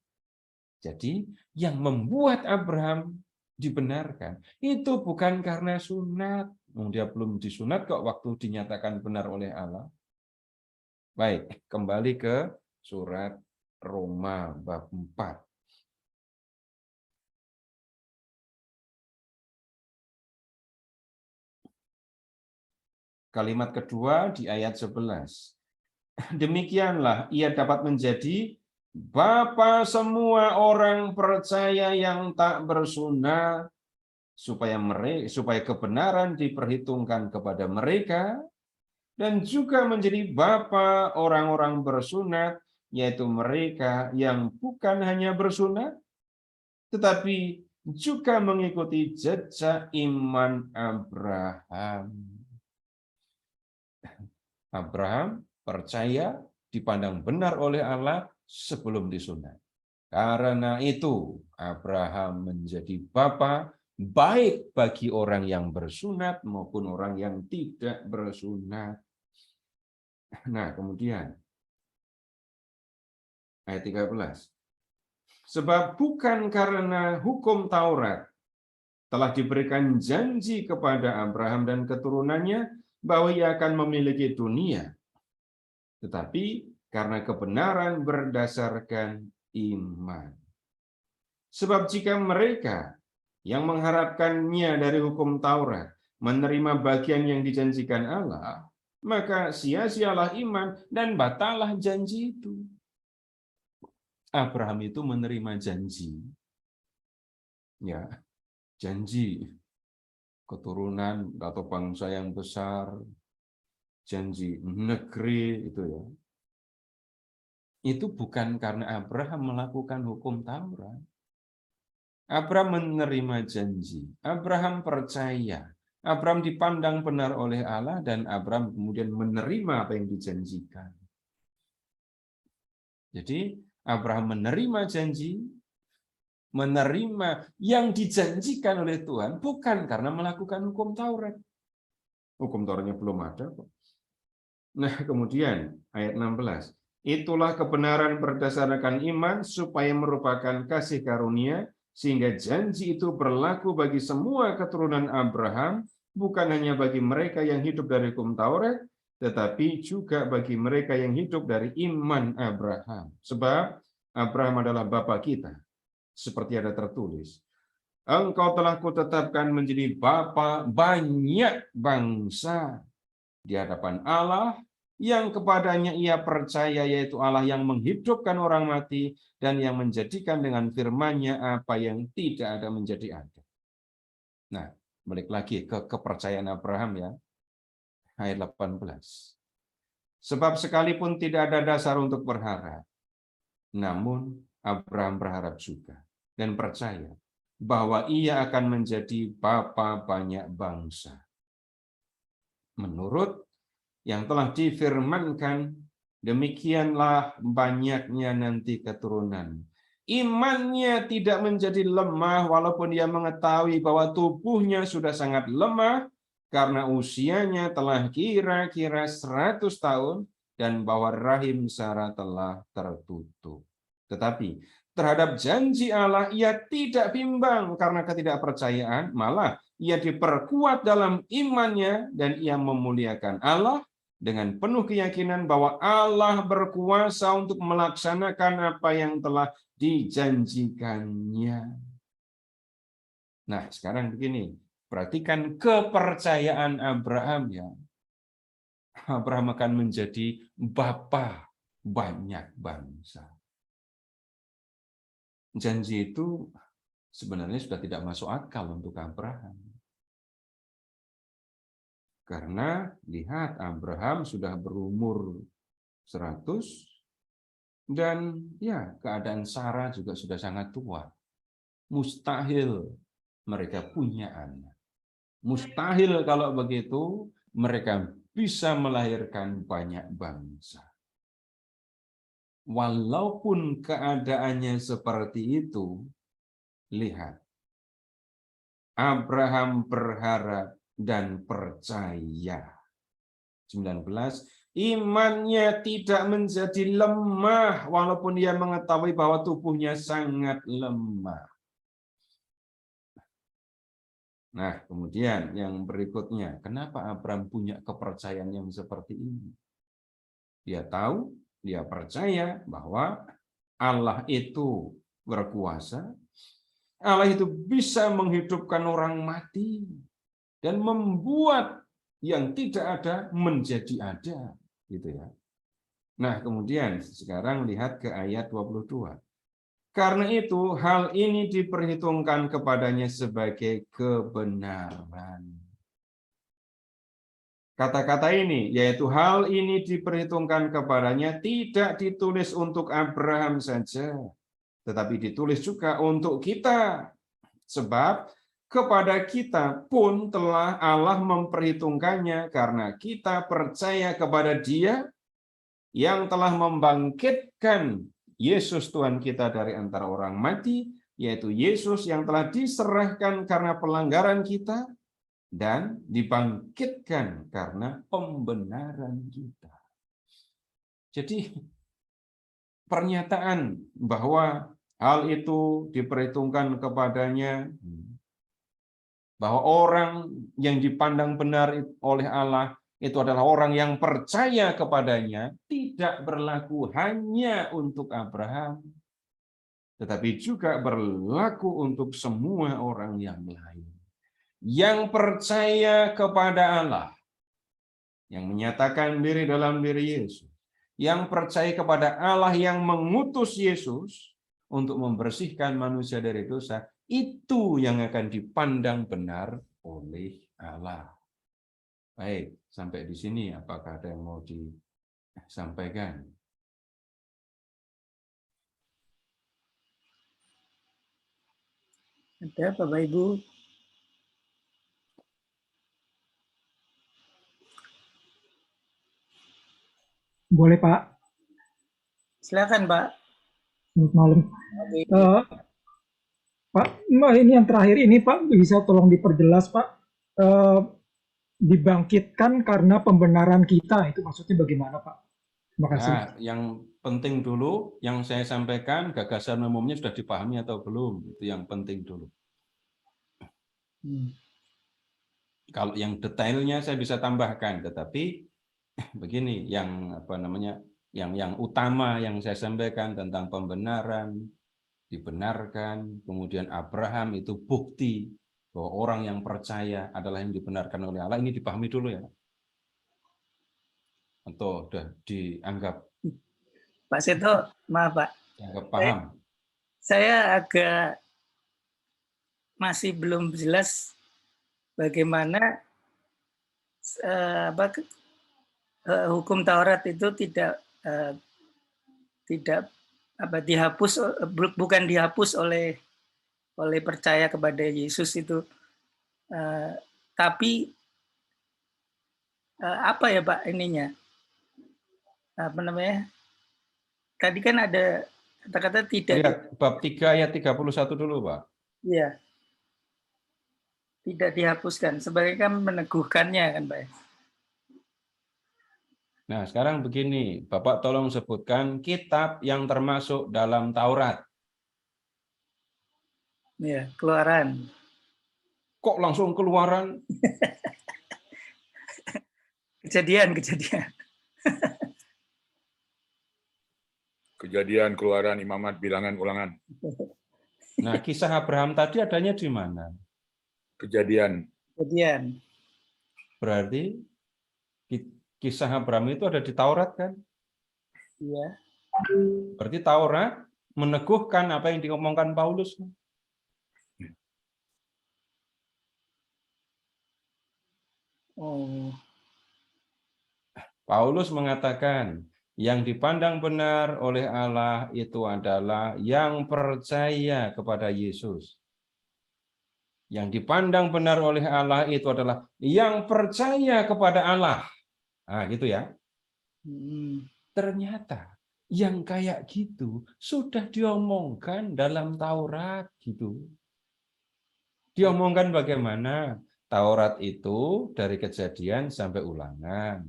Jadi, yang membuat Abraham dibenarkan itu bukan karena sunat. Dia belum disunat kok waktu dinyatakan benar oleh Allah. Baik, kembali ke surat Roma bab 4. Kalimat kedua di ayat 11. Demikianlah ia dapat menjadi bapa semua orang percaya yang tak bersunat, supaya kebenaran diperhitungkan kepada mereka, dan juga menjadi bapa orang-orang bersunat, yaitu mereka yang bukan hanya bersunat, tetapi juga mengikuti jejak iman Abraham. Abraham percaya, dipandang benar oleh Allah sebelum disunat. Karena itu Abraham menjadi bapa baik bagi orang yang bersunat maupun orang yang tidak bersunat. Nah, kemudian ayat 13. Sebab bukan karena hukum Taurat telah diberikan janji kepada Abraham dan keturunannya bahwa ia akan memiliki dunia, tetapi karena kebenaran berdasarkan iman. Sebab jika mereka yang mengharapkannya dari hukum Taurat menerima bagian yang dijanjikan Allah, maka sia-sialah iman dan batalah janji itu. Abraham itu menerima janji. Ya, janji keturunan atau bangsa yang besar, janji negeri itu ya. Itu bukan karena Abraham melakukan hukum Taurat. Abraham menerima janji. Abraham percaya. Abraham dipandang benar oleh Allah dan Abraham kemudian menerima apa yang dijanjikan. Jadi Abraham menerima janji, menerima yang dijanjikan oleh Tuhan bukan karena melakukan hukum Taurat. Hukum Tauratnya belum ada kok. Nah, kemudian ayat 16. Itulah kebenaran berdasarkan iman supaya merupakan kasih karunia sehingga janji itu berlaku bagi semua keturunan Abraham, bukan hanya bagi mereka yang hidup dari hukum Taurat, tetapi juga bagi mereka yang hidup dari iman Abraham. Sebab Abraham adalah bapa kita. Seperti ada tertulis, engkau telah kutetapkan menjadi bapa banyak bangsa di hadapan Allah yang kepadanya ia percaya, yaitu Allah yang menghidupkan orang mati dan yang menjadikan dengan firman-Nya apa yang tidak ada menjadi ada. Nah, balik lagi ke kepercayaan Abraham ya. Ayat 18. Sebab sekalipun tidak ada dasar untuk berharap, namun Abraham berharap juga dan percaya bahwa ia akan menjadi bapa banyak bangsa. Menurut yang telah difirmankan, demikianlah banyaknya nanti keturunan. Imannya tidak menjadi lemah walaupun dia mengetahui bahwa tubuhnya sudah sangat lemah karena usianya telah kira-kira 100 tahun dan bahwa rahim Sarah telah tertutup. Tetapi terhadap janji Allah, ia tidak bimbang karena ketidakpercayaan, malah ia diperkuat dalam imannya dan ia memuliakan Allah dengan penuh keyakinan bahwa Allah berkuasa untuk melaksanakan apa yang telah dijanjikannya. Nah, sekarang begini, perhatikan kepercayaan Abraham ya. Abraham akan menjadi bapa banyak bangsa. Janji itu sebenarnya sudah tidak masuk akal untuk Abraham. Karena lihat, Abraham sudah berumur 100 dan ya keadaan Sarah juga sudah sangat tua. Mustahil mereka punya anak. Mustahil kalau begitu mereka bisa melahirkan banyak bangsa. Walaupun keadaannya seperti itu, lihat, Abraham berharap dan percaya. 19, imannya tidak menjadi lemah walaupun dia mengetahui bahwa tubuhnya sangat lemah. Nah, kemudian yang berikutnya, kenapa Abraham punya kepercayaan yang seperti ini? Dia tahu, dia percaya bahwa Allah itu berkuasa, Allah itu bisa menghidupkan orang mati dan membuat yang tidak ada menjadi ada, gitu ya. Nah, kemudian sekarang lihat ke ayat 22. Karena itu hal ini diperhitungkan kepadanya sebagai kebenaran. Kata-kata ini, yaitu hal ini diperhitungkan kepadanya, tidak ditulis untuk Abraham saja, tetapi ditulis juga untuk kita. Sebab kepada kita pun telah Allah memperhitungkannya karena kita percaya kepada Dia yang telah membangkitkan Yesus Tuhan kita dari antara orang mati, yaitu Yesus yang telah diserahkan karena pelanggaran kita dan dibangkitkan karena pembenaran kita. Jadi pernyataan bahwa hal itu diperhitungkan kepadanya, bahwa orang yang dipandang benar oleh Allah itu adalah orang yang percaya kepadanya, tidak berlaku hanya untuk Abraham, tetapi juga berlaku untuk semua orang yang lain. Yang percaya kepada Allah, yang menyatakan diri dalam diri Yesus, yang percaya kepada Allah yang mengutus Yesus untuk membersihkan manusia dari dosa, itu yang akan dipandang benar oleh Allah. Baik, sampai di sini apakah ada yang mau disampaikan?
Ada Bapak Ibu?
Boleh Pak.
Silakan Pak.
Selamat malam. Pak, ini yang terakhir ini Pak, bisa tolong diperjelas Pak. Dibangkitkan karena pembenaran kita, itu maksudnya bagaimana Pak? Terima kasih.
Nah, yang penting dulu, yang saya sampaikan, gagasan umumnya sudah dipahami atau belum? Itu yang penting dulu. Kalau yang detailnya saya bisa tambahkan, tetapi begini, yang apa namanya, yang utama yang saya sampaikan tentang pembenaran, dibenarkan, kemudian Abraham itu bukti bahwa orang yang percaya adalah yang dibenarkan oleh Allah. Ini dipahami dulu ya, atau sudah dianggap
Pak Seto, maaf Pak,
dianggap paham?
Saya agak masih belum jelas bagaimana hukum Taurat itu tidak dihapus, bukan dihapus oleh percaya kepada Yesus itu, tapi apa ya Pak ininya, apa namanya? Tadi kan ada kata-kata tidak.
Lihat bab 3 ayat 31 dulu Pak.
Iya. Tidak dihapuskan, sebagai kan meneguhkannya kan Pak.
Nah, sekarang begini, Bapak tolong sebutkan kitab yang termasuk dalam Taurat.
Ya, Keluaran.
Kok langsung Keluaran?
Kejadian.
Kejadian, Keluaran, Imamat, Bilangan, Ulangan.
Nah, kisah Abraham tadi adanya di mana?
Kejadian.
Berarti kisah Abraham itu ada di Taurat kan?
Iya.
Berarti Taurat meneguhkan apa yang diomongkan Paulus.
Oh.
Paulus mengatakan, yang dipandang benar oleh Allah itu adalah yang percaya kepada Yesus. Yang dipandang benar oleh Allah itu adalah yang percaya kepada Allah. Nah, gitu ya. Ternyata yang kayak gitu sudah diomongkan dalam Taurat gitu. Diomongkan bagaimana? Taurat itu dari Kejadian sampai Ulangan.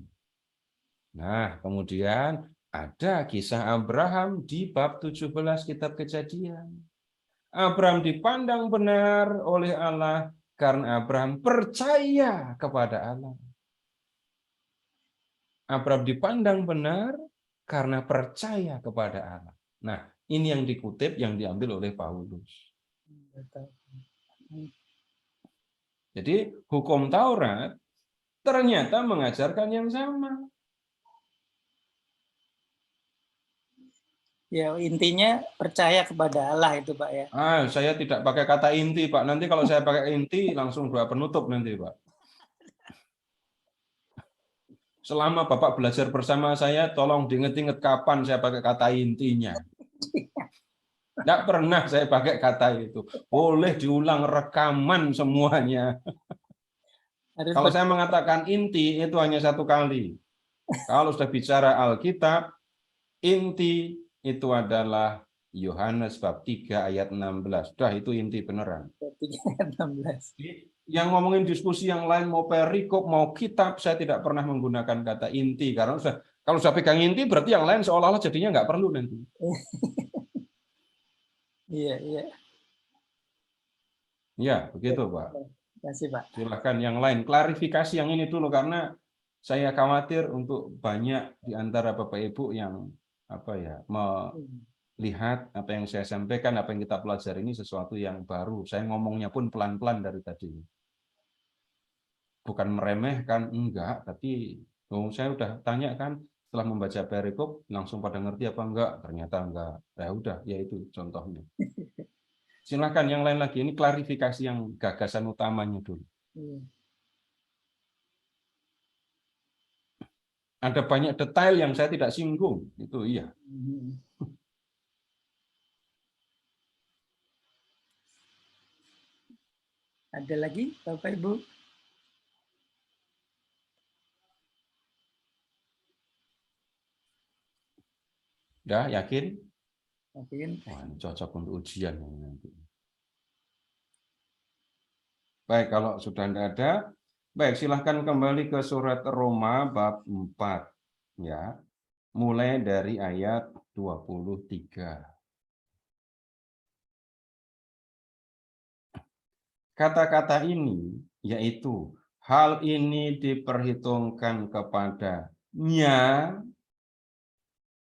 Nah, kemudian ada kisah Abraham di bab 17 kitab Kejadian. Abraham dipandang benar oleh Allah karena Abraham percaya kepada Allah. Abraham dipandang benar karena percaya kepada Allah. Nah, ini yang dikutip, yang diambil oleh Paulus. Jadi, hukum Taurat ternyata mengajarkan yang sama.
Ya, intinya percaya kepada Allah itu, Pak ya.
Saya tidak pakai kata inti, Pak. Nanti kalau saya pakai inti, langsung dua penutup nanti, Pak. Selama Bapak belajar bersama saya, tolong diingat-ingat kapan saya pakai kata intinya. Tidak pernah saya pakai kata itu. Boleh diulang rekaman semuanya. Kalau saya mengatakan inti, itu hanya satu kali. Kalau sudah bicara Alkitab, inti itu adalah Yohanes bab 3 ayat 16. Dah itu inti beneran.
16.
Yang ngomongin diskusi yang lain, mau perikop, mau kitab, saya tidak pernah menggunakan kata inti. Karena kalau sudah pegang inti, berarti yang lain seolah-olah jadinya nggak perlu nanti.
Iya.
Ya, begitu Pak.
Terima kasih, Pak.
Silakan yang lain. Klarifikasi yang ini dulu, karena saya khawatir untuk banyak di antara Bapak Ibu yang melihat apa yang saya sampaikan, apa yang kita pelajari ini sesuatu yang baru. Saya ngomongnya pun pelan-pelan dari tadi. Bukan meremehkan, enggak, tapi saya udah tanya kan, setelah membaca perikop langsung pada ngerti apa enggak? Ternyata enggak. Ya udah, ya itu contohnya. Silakan yang lain lagi, ini klarifikasi yang gagasan utamanya dulu. Ada banyak detail yang saya tidak singgung, itu iya.
Ada lagi, Bapak Ibu?
Udah, yakin?
Yakin.
Wah, ini cocok untuk ujian nanti. Baik, kalau sudah tidak ada, baik silahkan kembali ke surat Roma bab 4. Ya, mulai dari ayat 23. Kata-kata ini yaitu hal ini diperhitungkan kepadanya,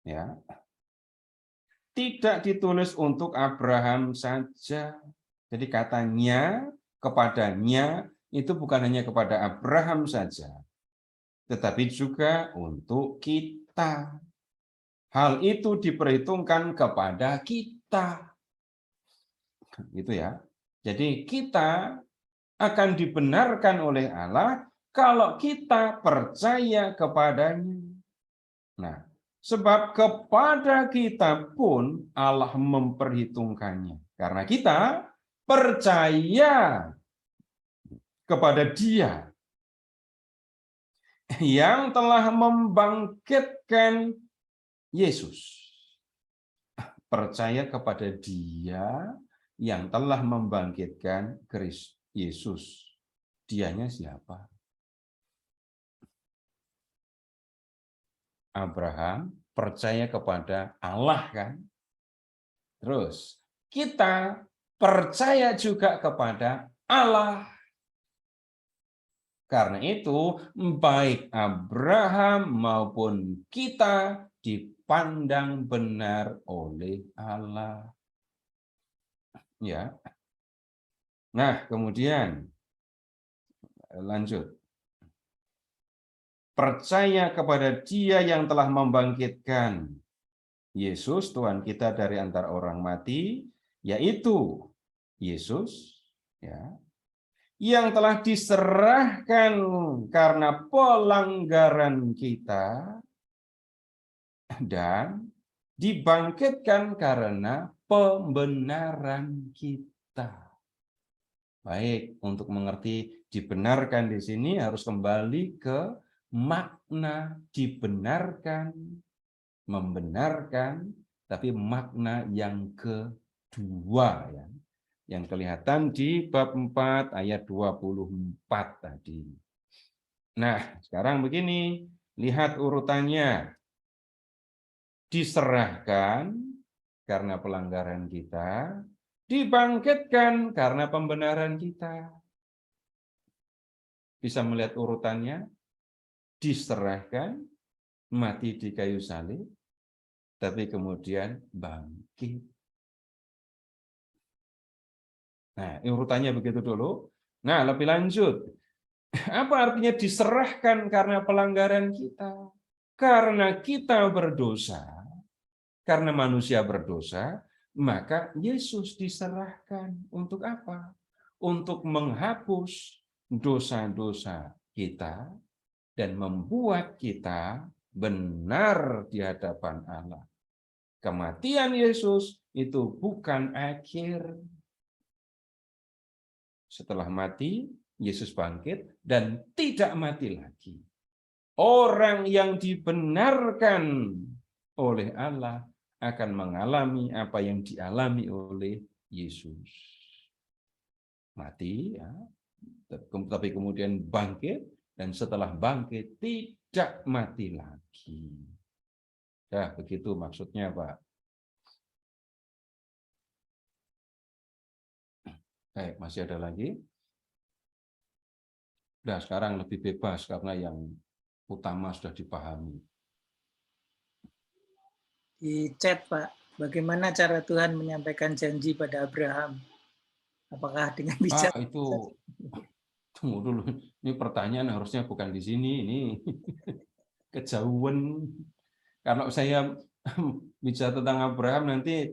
ya, tidak ditulis untuk Abraham saja. Jadi katanya kepadanya itu bukan hanya kepada Abraham saja, tetapi juga untuk kita. Hal itu diperhitungkan kepada kita. Gitu ya. Jadi kita akan dibenarkan oleh Allah kalau kita percaya kepadanya. Nah, sebab kepada kita pun Allah memperhitungkannya. Karena kita percaya kepada Dia yang telah membangkitkan Yesus. Percaya kepada Dia yang telah membangkitkan Yesus. Dianya siapa? Abraham percaya kepada Allah kan? Terus kita percaya juga kepada Allah. Karena itu, baik Abraham maupun kita dipandang benar oleh Allah. Ya. Nah, kemudian lanjut. Percaya kepada Dia yang telah membangkitkan Yesus Tuhan kita dari antara orang mati, yaitu Yesus, ya, yang telah diserahkan karena pelanggaran kita dan dibangkitkan karena pembenaran kita. Baik, untuk mengerti dibenarkan di sini harus kembali ke makna dibenarkan, membenarkan, tapi makna yang kedua, ya, yang kelihatan di bab 4 ayat 24 tadi. Nah, sekarang begini, lihat urutannya. Diserahkan karena pelanggaran kita, dibangkitkan karena pembenaran kita. Bisa melihat urutannya? Diserahkan, mati di kayu salib, tapi kemudian bangkit. Nah, urutannya begitu dulu. Nah, lebih lanjut. Apa artinya diserahkan karena pelanggaran kita? Karena kita berdosa, karena manusia berdosa, maka Yesus diserahkan. Untuk apa? Untuk menghapus dosa-dosa kita dan membuat kita benar di hadapan Allah. Kematian Yesus itu bukan akhir. Setelah mati, Yesus bangkit dan tidak mati lagi. Orang yang dibenarkan oleh Allah akan mengalami apa yang dialami oleh Yesus. Mati, ya, tapi kemudian bangkit, dan setelah bangkit tidak mati lagi. Ya, begitu maksudnya, Pak. Baik, masih ada lagi? Nah, sekarang lebih bebas karena yang utama sudah dipahami.
Di chat, Pak, bagaimana cara Tuhan menyampaikan janji pada Abraham? Apakah dengan bicara?
Itu tunggu dulu. Ini pertanyaan harusnya bukan di sini. Ini kejauhan. Karena saya bicara tentang Abraham nanti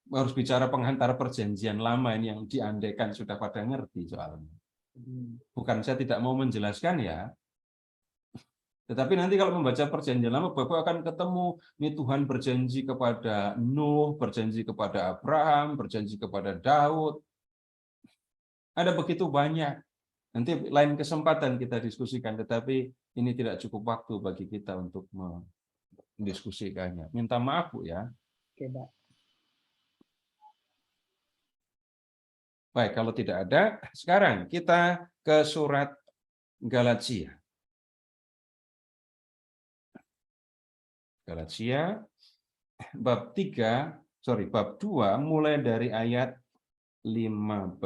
harus bicara pengantar perjanjian lama ini yang diandaikan sudah pada ngerti soalnya. Bukan saya tidak mau menjelaskan ya. Tetapi nanti kalau membaca perjanjian lama, Bapak akan ketemu ini Tuhan berjanji kepada Nuh, berjanji kepada Abraham, berjanji kepada Daud. Ada begitu banyak. Nanti lain kesempatan kita diskusikan, tetapi ini tidak cukup waktu bagi kita untuk mendiskusikannya. Minta maaf, Bu, ya.
Oke, Pak.
Baik, kalau tidak ada, sekarang kita ke surat Galatia. Galatia bab 2 mulai dari ayat 15.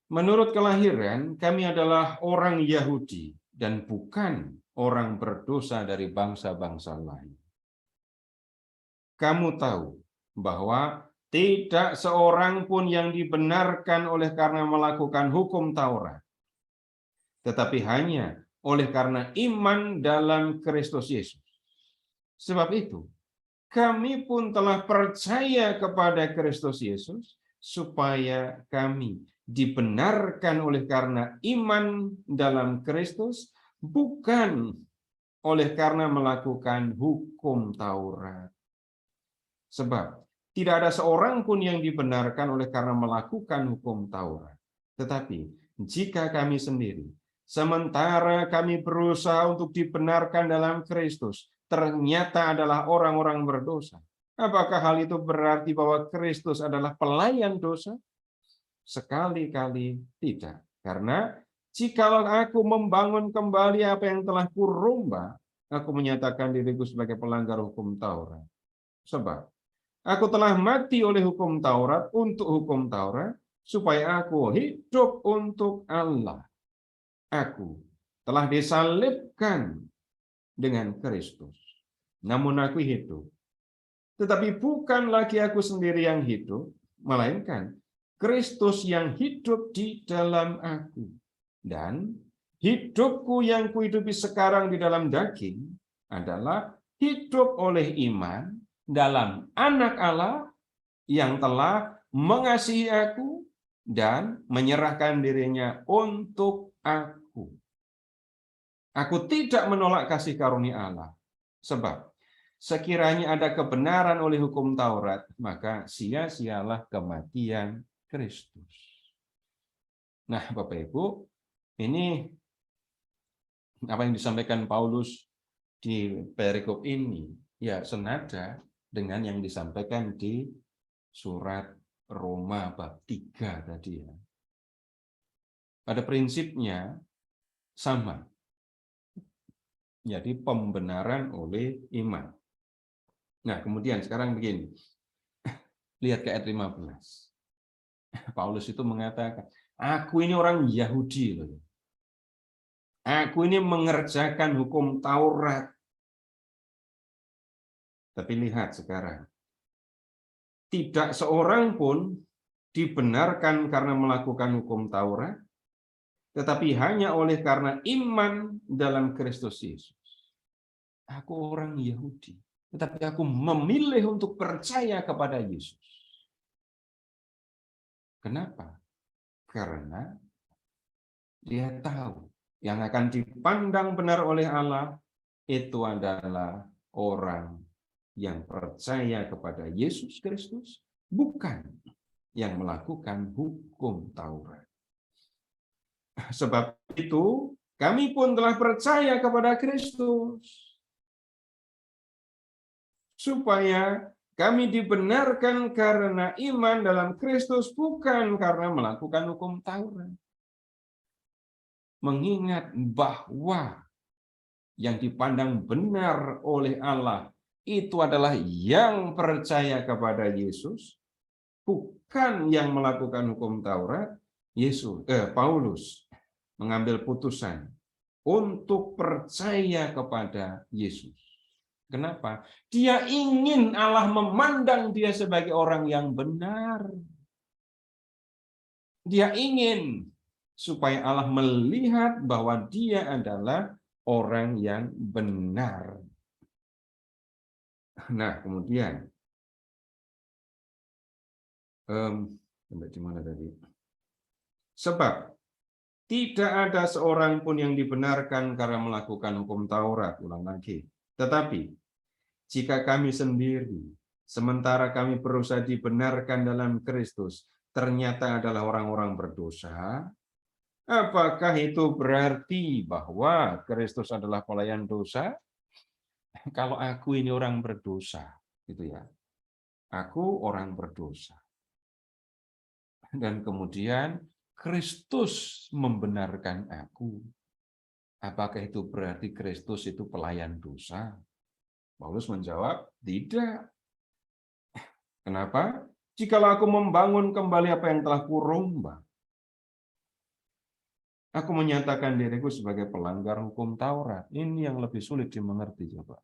Menurut kelahiran, kami adalah orang Yahudi dan bukan orang berdosa dari bangsa-bangsa lain. Kamu tahu bahwa tidak seorang pun yang dibenarkan oleh karena melakukan hukum Taurat, tetapi hanya oleh karena iman dalam Kristus Yesus. Sebab itu, kami pun telah percaya kepada Kristus Yesus, supaya kami dibenarkan oleh karena iman dalam Kristus, bukan oleh karena melakukan hukum Taurat. Sebab tidak ada seorang pun yang dibenarkan oleh karena melakukan hukum Taurat. Tetapi jika kami sendiri, sementara kami berusaha untuk dibenarkan dalam Kristus, ternyata adalah orang-orang berdosa, Apakah hal itu berarti bahwa Kristus adalah pelayan dosa? Sekali-kali tidak. Karena jikalau aku membangun kembali apa yang telah kurombak, aku menyatakan diriku sebagai pelanggar hukum Taurat. Sebab aku telah mati oleh hukum Taurat untuk hukum Taurat, supaya aku hidup untuk Allah. Aku telah disalibkan dengan Kristus. Namun aku hidup. Tetapi bukan lagi aku sendiri yang hidup, melainkan Kristus yang hidup di dalam aku. Dan hidupku yang kuhidupi sekarang di dalam daging adalah hidup oleh iman dalam Anak Allah yang telah mengasihi aku dan menyerahkan dirinya untuk aku. Aku tidak menolak kasih karunia Allah, sebab sekiranya ada kebenaran oleh hukum Taurat, maka sia-sialah kematian Kristus. Nah, Bapak Ibu, ini apa yang disampaikan Paulus di perikop ini, ya senada dengan yang disampaikan di surat Roma bab 3 tadi ya. Pada prinsipnya sama. Jadi pembenaran oleh iman. Nah, kemudian sekarang begini. Lihat ke ayat 15. Paulus itu mengatakan, aku ini orang Yahudi loh. Aku ini mengerjakan hukum Taurat. Tapi lihat sekarang. Tidak seorang pun dibenarkan karena melakukan hukum Taurat, tetapi hanya oleh karena iman dalam Kristus Yesus. Aku orang Yahudi, tetapi aku memilih untuk percaya kepada Yesus. Kenapa? Karena dia tahu yang akan dipandang benar oleh Allah itu adalah orang yang percaya kepada Yesus Kristus, bukan yang melakukan hukum Taurat. Sebab itu, kami pun telah percaya kepada Kristus, supaya kami dibenarkan karena iman dalam Kristus, bukan karena melakukan hukum Taurat. Mengingat bahwa yang dipandang benar oleh Allah itu adalah yang percaya kepada Yesus, bukan yang melakukan hukum Taurat. Paulus mengambil putusan untuk percaya kepada Yesus. Kenapa? Dia ingin Allah memandang dia sebagai orang yang benar. Dia ingin supaya Allah melihat bahwa dia adalah orang yang benar. Nah, kemudian sampai di mana tadi? Sebab tidak ada seorang pun yang dibenarkan karena melakukan hukum Taurat, ulang lagi. Tetapi jika kami sendiri, sementara kami berusaha dibenarkan dalam Kristus, ternyata adalah orang-orang berdosa, apakah itu berarti bahwa Kristus adalah pelayan dosa? Kalau aku ini orang berdosa, gitu ya. Aku orang berdosa. Dan kemudian Kristus membenarkan aku. Apakah itu berarti Kristus itu pelayan dosa? Paulus menjawab, tidak. Kenapa? Jikalau aku membangun kembali apa yang telah kurombak, aku menyatakan diriku sebagai pelanggar hukum Taurat. Ini yang lebih sulit dimengerti, coba.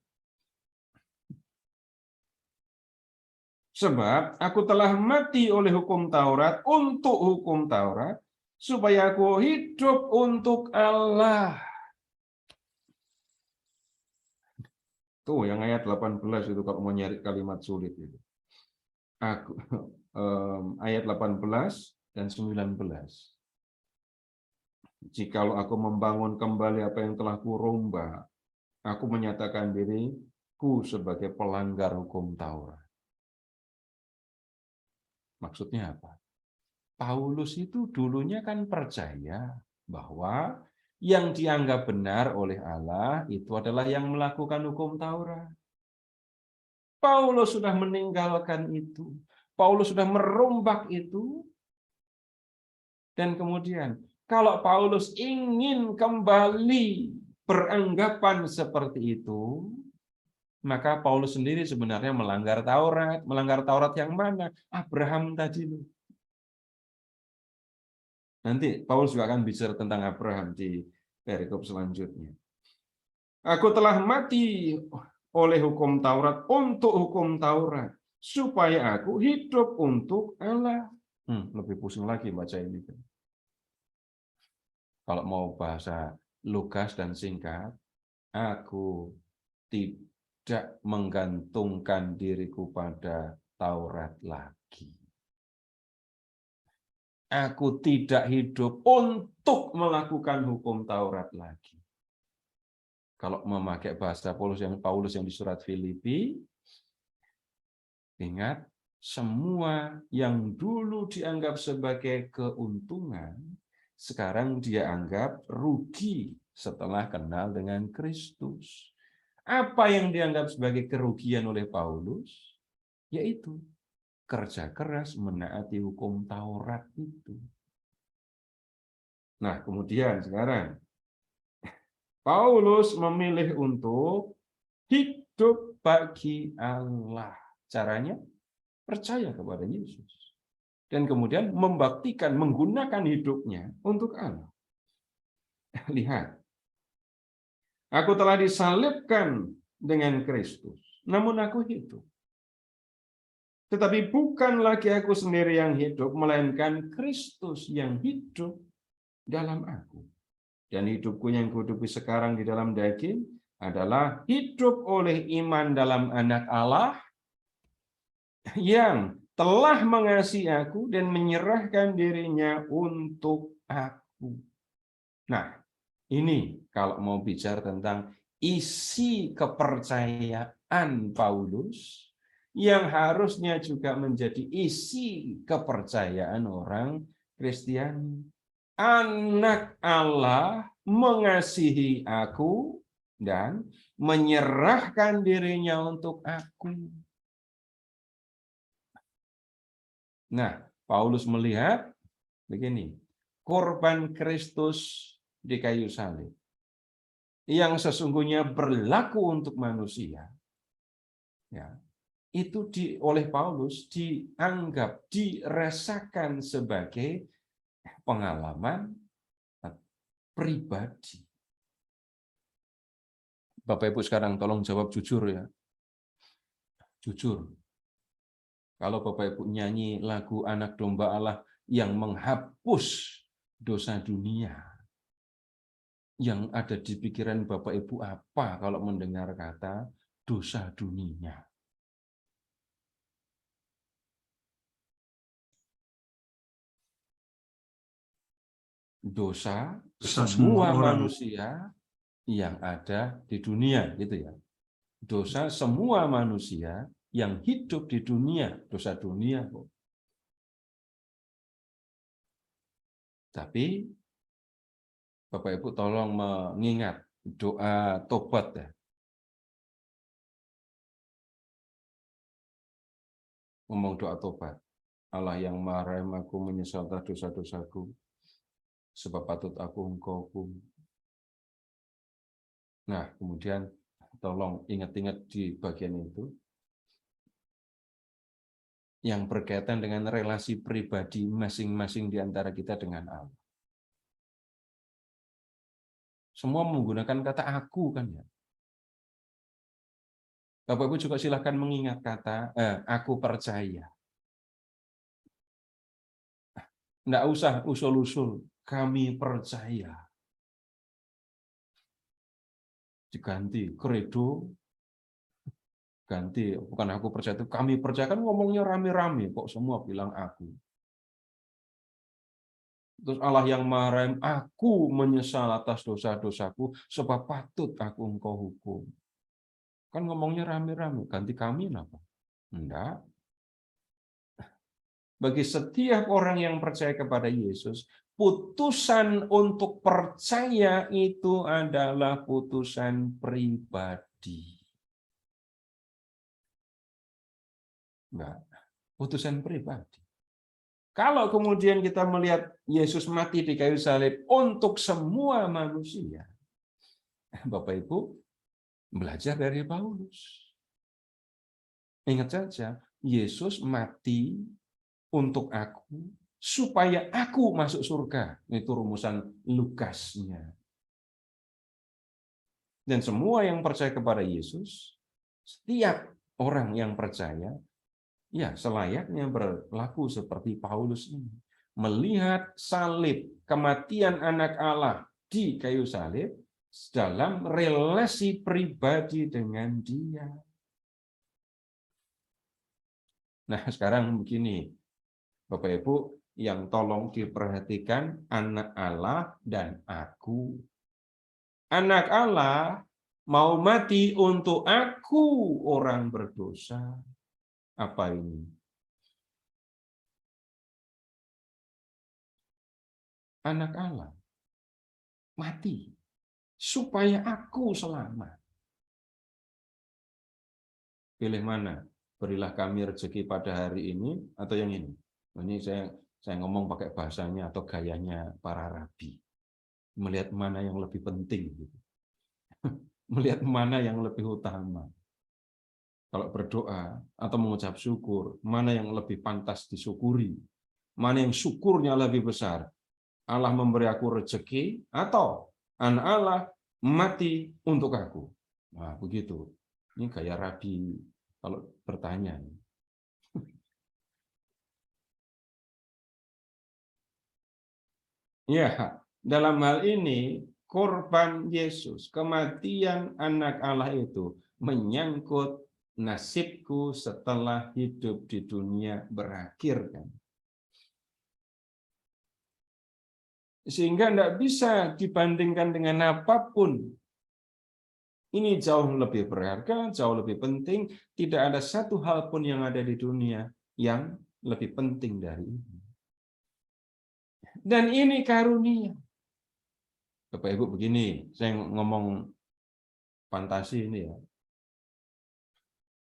Sebab aku telah mati oleh hukum Taurat untuk hukum Taurat, supaya aku hidup untuk Allah. Tuh yang ayat 18 itu kalau mau nyari kalimat sulit itu. Ayat 18 dan 19. Jikalau aku membangun kembali apa yang telah kurombak, aku menyatakan diriku sebagai pelanggar hukum Taurat. Maksudnya apa? Paulus itu dulunya kan percaya bahwa yang dianggap benar oleh Allah itu adalah yang melakukan hukum Taurat. Paulus sudah meninggalkan itu. Paulus sudah merombak itu. Dan kemudian, kalau Paulus ingin kembali beranggapan seperti itu, maka Paulus sendiri sebenarnya melanggar Taurat. Melanggar Taurat yang mana? Abraham tadi. Nanti Paulus juga akan bicara tentang Abraham di perikop selanjutnya. Aku telah mati oleh hukum Taurat untuk hukum Taurat, supaya aku hidup untuk Allah. Lebih pusing lagi baca ini. Kalau mau bahasa lugas dan singkat, aku tidak menggantungkan diriku pada Taurat lagi. Aku tidak hidup untuk melakukan hukum Taurat lagi. Kalau memakai bahasa Paulus yang di surat Filipi, ingat, semua yang dulu dianggap sebagai keuntungan, sekarang dia anggap rugi setelah kenal dengan Kristus. Apa yang dianggap sebagai kerugian oleh Paulus? Yaitu kerja keras menaati hukum Taurat itu. Nah, kemudian sekarang Paulus memilih untuk hidup bagi Allah. Caranya percaya kepada Yesus. Dan kemudian membaktikan, menggunakan hidupnya untuk Allah. Lihat. Aku telah disalibkan dengan Kristus. Namun aku hidup. Tetapi bukan lagi aku sendiri yang hidup, melainkan Kristus yang hidup dalam aku. Dan hidupku yang kuhidupi sekarang di dalam daging adalah hidup oleh iman dalam Anak Allah yang telah mengasihi aku dan menyerahkan dirinya untuk aku. Nah, ini kalau mau bicara tentang isi kepercayaan Paulus yang harusnya juga menjadi isi kepercayaan orang Kristiani. Anak Allah mengasihi aku dan menyerahkan dirinya untuk aku. Nah, Paulus melihat begini, korban Kristus di kayu salib yang sesungguhnya berlaku untuk manusia, ya, itu oleh Paulus dianggap, dirasakan sebagai pengalaman pribadi. Bapak Ibu sekarang tolong jawab jujur ya. Jujur. Kalau Bapak Ibu nyanyi lagu Anak Domba Allah yang menghapus dosa dunia, yang ada di pikiran Bapak Ibu apa kalau mendengar kata dosa dunia? Dosa semua manusia yang ada di dunia, gitu ya. Dosa semua manusia yang hidup di dunia, dosa dunia. Tapi Bapak Ibu tolong mengingat doa tobat ya. Ngomong doa tobat. Allah yang Maha Rahim, aku menyesal atas dosa-dosaku, sebab patut aku Engkau hukum. Nah, kemudian tolong ingat-ingat di bagian itu yang berkaitan dengan relasi pribadi masing-masing di antara kita dengan Allah. Semua menggunakan kata aku kan ya. Bapak Ibu juga silahkan mengingat kata aku percaya. Nggak usah usul-usul, kami percaya. Diganti credo, ganti bukan aku percaya, itu kami percaya, kan ngomongnya rame-rame kok semua bilang aku. Terus Allah yang Maha Rahim, aku menyesal atas dosa-dosaku sebab patut aku Engkau hukum. Kan ngomongnya rame-rame, ganti kami apa? Enggak. Bagi setiap orang yang percaya kepada Yesus, putusan untuk percaya itu adalah putusan pribadi. Enggak. Putusan pribadi. Kalau kemudian kita melihat Yesus mati di kayu salib untuk semua manusia, Bapak Ibu belajar dari Paulus. Ingat saja, Yesus mati untuk aku supaya aku masuk surga. Itu rumusan Lukasnya. Dan semua yang percaya kepada Yesus, setiap orang yang percaya, ya selayaknya berlaku seperti Paulus ini. Melihat salib, kematian anak Allah di kayu salib, dalam relasi pribadi dengan Dia. Nah, sekarang begini, Bapak Ibu, yang tolong diperhatikan anak Allah dan aku. Anak Allah mau mati untuk aku, orang berdosa. Apa ini? Anak Allah mati supaya aku selamat. Pilih mana? Berilah kami rezeki pada hari ini atau yang ini? Ini saya ngomong pakai bahasanya atau gayanya para rabi. Melihat mana yang lebih penting. Melihat mana yang lebih utama. Kalau berdoa atau mengucap syukur, mana yang lebih pantas disyukuri? Mana yang syukurnya lebih besar? Allah memberi aku rezeki atau anak Allah mati untuk aku? Nah, begitu. Ini gaya rabi kalau bertanya. Ya, dalam hal ini korban Yesus, kematian anak Allah itu menyangkut nasibku setelah hidup di dunia berakhir, kan? Sehingga tidak bisa dibandingkan dengan apapun. Ini jauh lebih berharga, jauh lebih penting. Tidak ada satu hal pun yang ada di dunia yang lebih penting dari ini. Dan ini karunia. Bapak Ibu begini, saya ngomong fantasi ini ya.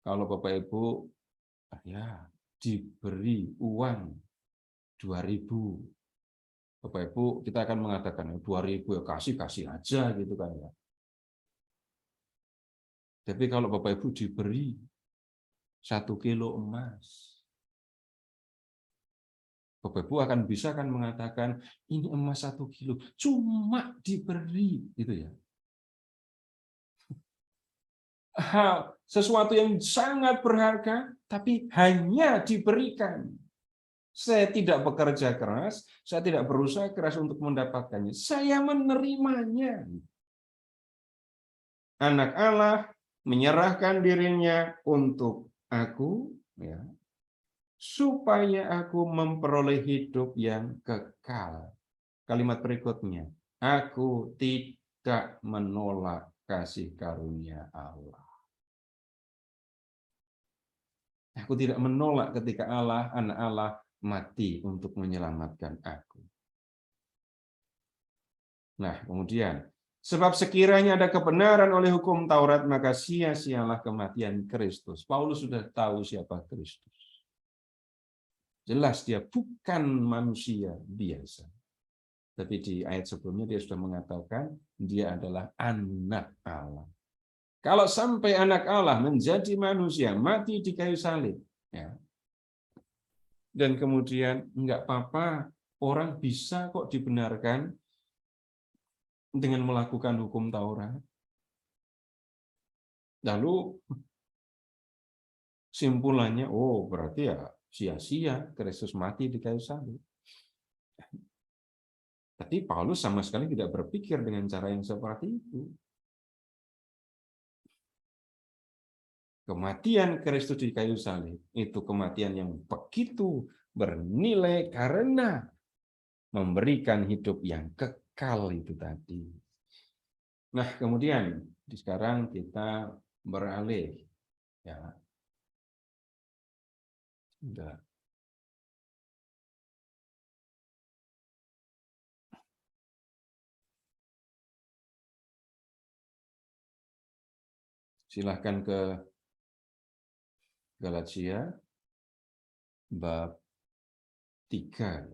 Kalau Bapak Ibu ya diberi uang 2.000, Bapak Ibu kita akan mengatakan 2.000 ya kasih aja gitu kan ya. Tapi kalau Bapak Ibu diberi 1 kilo emas, Bapak Ibu akan bisa kan mengatakan ini emas 1 kilo cuma diberi gitu ya. Sesuatu yang sangat berharga tapi hanya diberikan. Saya tidak bekerja keras, saya tidak berusaha keras untuk mendapatkannya. Saya menerimanya. Anak Allah menyerahkan dirinya untuk aku, ya, supaya aku memperoleh hidup yang kekal. Kalimat berikutnya, aku tidak menolak kasih karunia Allah. Aku tidak menolak ketika Allah, anak Allah, mati untuk menyelamatkan aku. Nah, kemudian, sebab sekiranya ada kebenaran oleh hukum Taurat, maka sia-sialah kematian Kristus. Paulus sudah tahu siapa Kristus. Jelas dia bukan manusia biasa. Tapi di ayat sebelumnya dia sudah mengatakan dia adalah anak Allah. Kalau sampai anak Allah menjadi manusia, mati di kayu salib, ya, dan kemudian enggak apa-apa, orang bisa kok dibenarkan dengan melakukan hukum Taurat. Lalu simpulannya, oh berarti ya sia-sia Kristus mati di kayu salib. Tapi Paulus sama sekali tidak berpikir dengan cara yang seperti itu. Kematian Kristus di kayu salib itu kematian yang begitu bernilai karena memberikan hidup yang kekal itu tadi. Nah, kemudian sekarang kita beralih, ya. Sudah. Silahkan ke Galatia bab 3.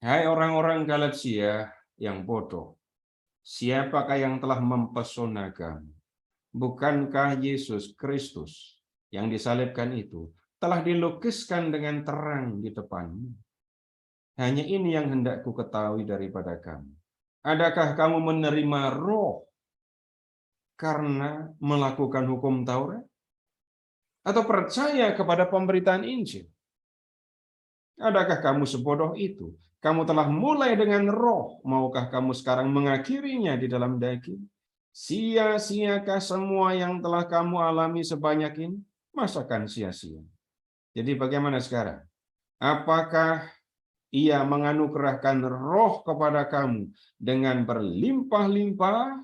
Hai orang-orang Galatia yang bodoh, siapakah yang telah mempesona kamu? Bukankah Yesus Kristus yang disalibkan itu telah dilukiskan dengan terang di depanmu? Hanya ini yang hendak ku ketahui daripada kamu. Adakah kamu menerima Roh karena melakukan hukum Taurat? Atau percaya kepada pemberitaan Injil? Adakah kamu sebodoh itu? Kamu telah mulai dengan Roh, maukah kamu sekarang mengakhirinya di dalam daging? Sia-siakah semua yang telah kamu alami sebanyak ini? Masakan sia-sia? Jadi bagaimana sekarang? Apakah Ia menganugerahkan Roh kepada kamu dengan berlimpah-limpah,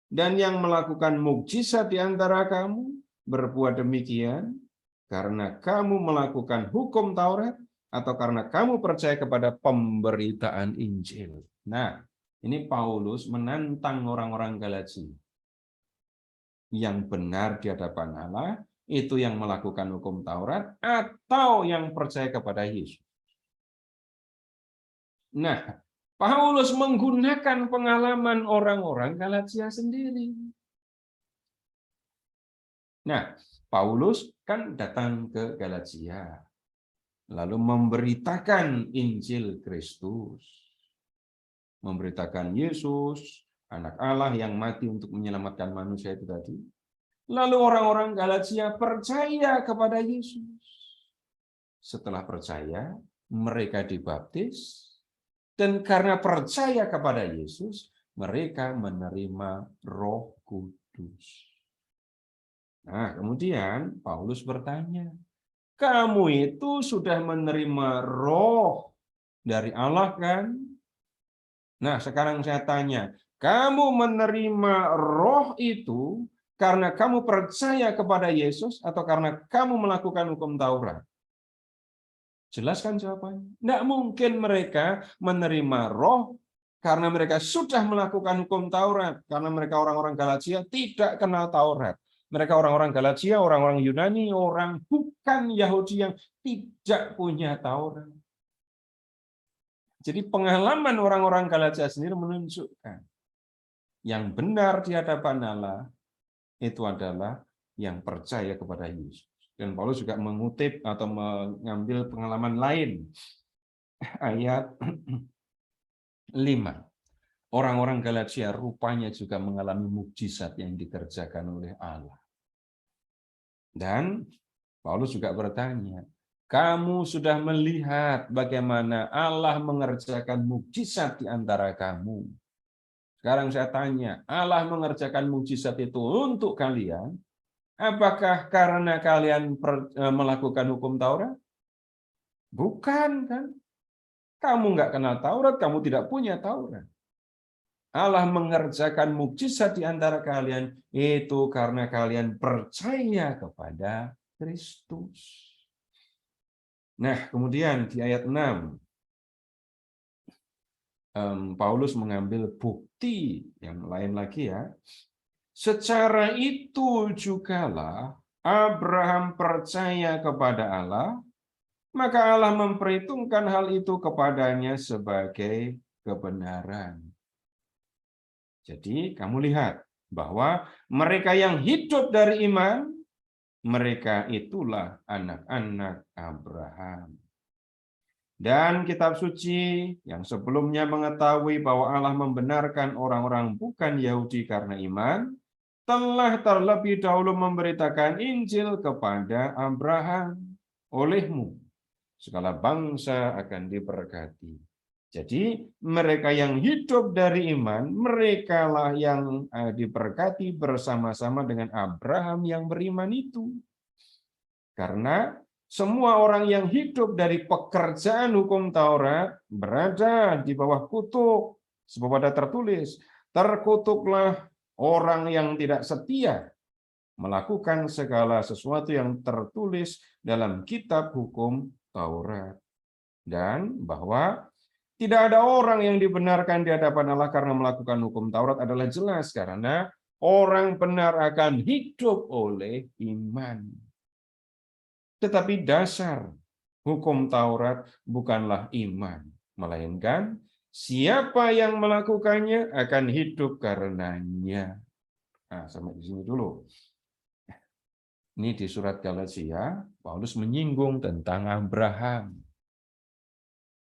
dan yang melakukan mukjizat di antara kamu berbuat demikian karena kamu melakukan hukum Taurat atau karena kamu percaya kepada pemberitaan Injil? Nah, ini Paulus menantang orang-orang Galatia. Yang benar di hadapan Allah itu yang melakukan hukum Taurat atau yang percaya kepada Yesus. Nah, Paulus menggunakan pengalaman orang-orang Galatia sendiri. Nah, Paulus kan datang ke Galatia, lalu memberitakan Injil Kristus, memberitakan Yesus, anak Allah yang mati untuk menyelamatkan manusia itu tadi. Lalu orang-orang Galatia percaya kepada Yesus. Setelah percaya, mereka dibaptis, dan karena percaya kepada Yesus, mereka menerima Roh Kudus. Nah, kemudian Paulus bertanya, kamu itu sudah menerima Roh dari Allah kan? Nah, sekarang saya tanya, kamu menerima Roh itu karena kamu percaya kepada Yesus atau karena kamu melakukan hukum Taurat? Jelaskan jawabannya. Tidak mungkin mereka menerima Roh karena mereka sudah melakukan hukum Taurat. Karena mereka orang-orang Galatia tidak kenal Taurat. Mereka orang-orang Galatia, orang-orang Yunani, orang bukan Yahudi yang tidak punya Taurat. Jadi pengalaman orang-orang Galatia sendiri menunjukkan yang benar di hadapan Allah itu adalah yang percaya kepada Yesus. Dan Paulus juga mengutip atau mengambil pengalaman lain. Ayat 5. Orang-orang Galatia rupanya juga mengalami mukjizat yang dikerjakan oleh Allah. Dan Paulus juga bertanya, kamu sudah melihat bagaimana Allah mengerjakan mukjizat di antara kamu. Sekarang saya tanya, Allah mengerjakan mukjizat itu untuk kalian, apakah karena kalian melakukan hukum Taurat? Bukan, kan? Kamu nggak kenal Taurat, kamu tidak punya Taurat. Allah mengerjakan mukjizat di antara kalian itu karena kalian percaya kepada Kristus. Nah, kemudian di ayat 6, Paulus mengambil bukti yang lain lagi ya. Secara itu jugalah Abraham percaya kepada Allah, maka Allah memperhitungkan hal itu kepadanya sebagai kebenaran. Jadi kamu lihat bahwa mereka yang hidup dari iman, mereka itulah anak-anak Abraham. Dan kitab suci yang sebelumnya mengetahui bahwa Allah membenarkan orang-orang bukan Yahudi karena iman, telah terlebih dahulu memberitakan Injil kepada Abraham. Olehmu segala bangsa akan diberkati. Jadi mereka yang hidup dari iman, merekalah yang diberkati bersama-sama dengan Abraham yang beriman itu. Karena semua orang yang hidup dari pekerjaan hukum Taurat berada di bawah kutuk. Sebab ada tertulis, terkutuklah orang yang tidak setia melakukan segala sesuatu yang tertulis dalam kitab hukum Taurat. Dan bahwa tidak ada orang yang dibenarkan di hadapan Allah karena melakukan hukum Taurat adalah jelas, karena orang benar akan hidup oleh iman. Tetapi dasar hukum Taurat bukanlah iman, melainkan siapa yang melakukannya akan hidup karenanya. Nah, sampai di sini dulu. Ini di surat Galatia, Paulus menyinggung tentang Abraham.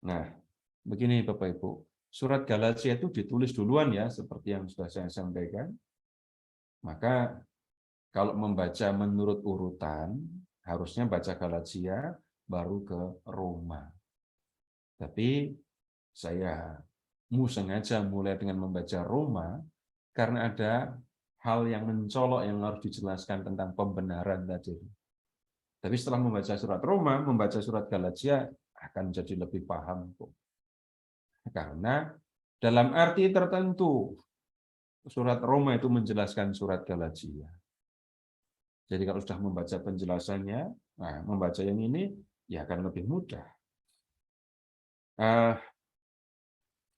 Nah, begini Bapak Ibu, surat Galatia itu ditulis duluan ya, seperti yang sudah saya sampaikan. Maka kalau membaca menurut urutan, harusnya baca Galatia, baru ke Roma. Tapi saya sengaja mulai dengan membaca Roma, karena ada hal yang mencolok yang harus dijelaskan tentang pembenaran tadi. Tapi setelah membaca surat Roma, membaca surat Galatia akan jadi lebih paham kok. Karena dalam arti tertentu surat Roma itu menjelaskan surat Galatia. Jadi kalau sudah membaca penjelasannya, nah, membaca yang ini ya akan lebih mudah.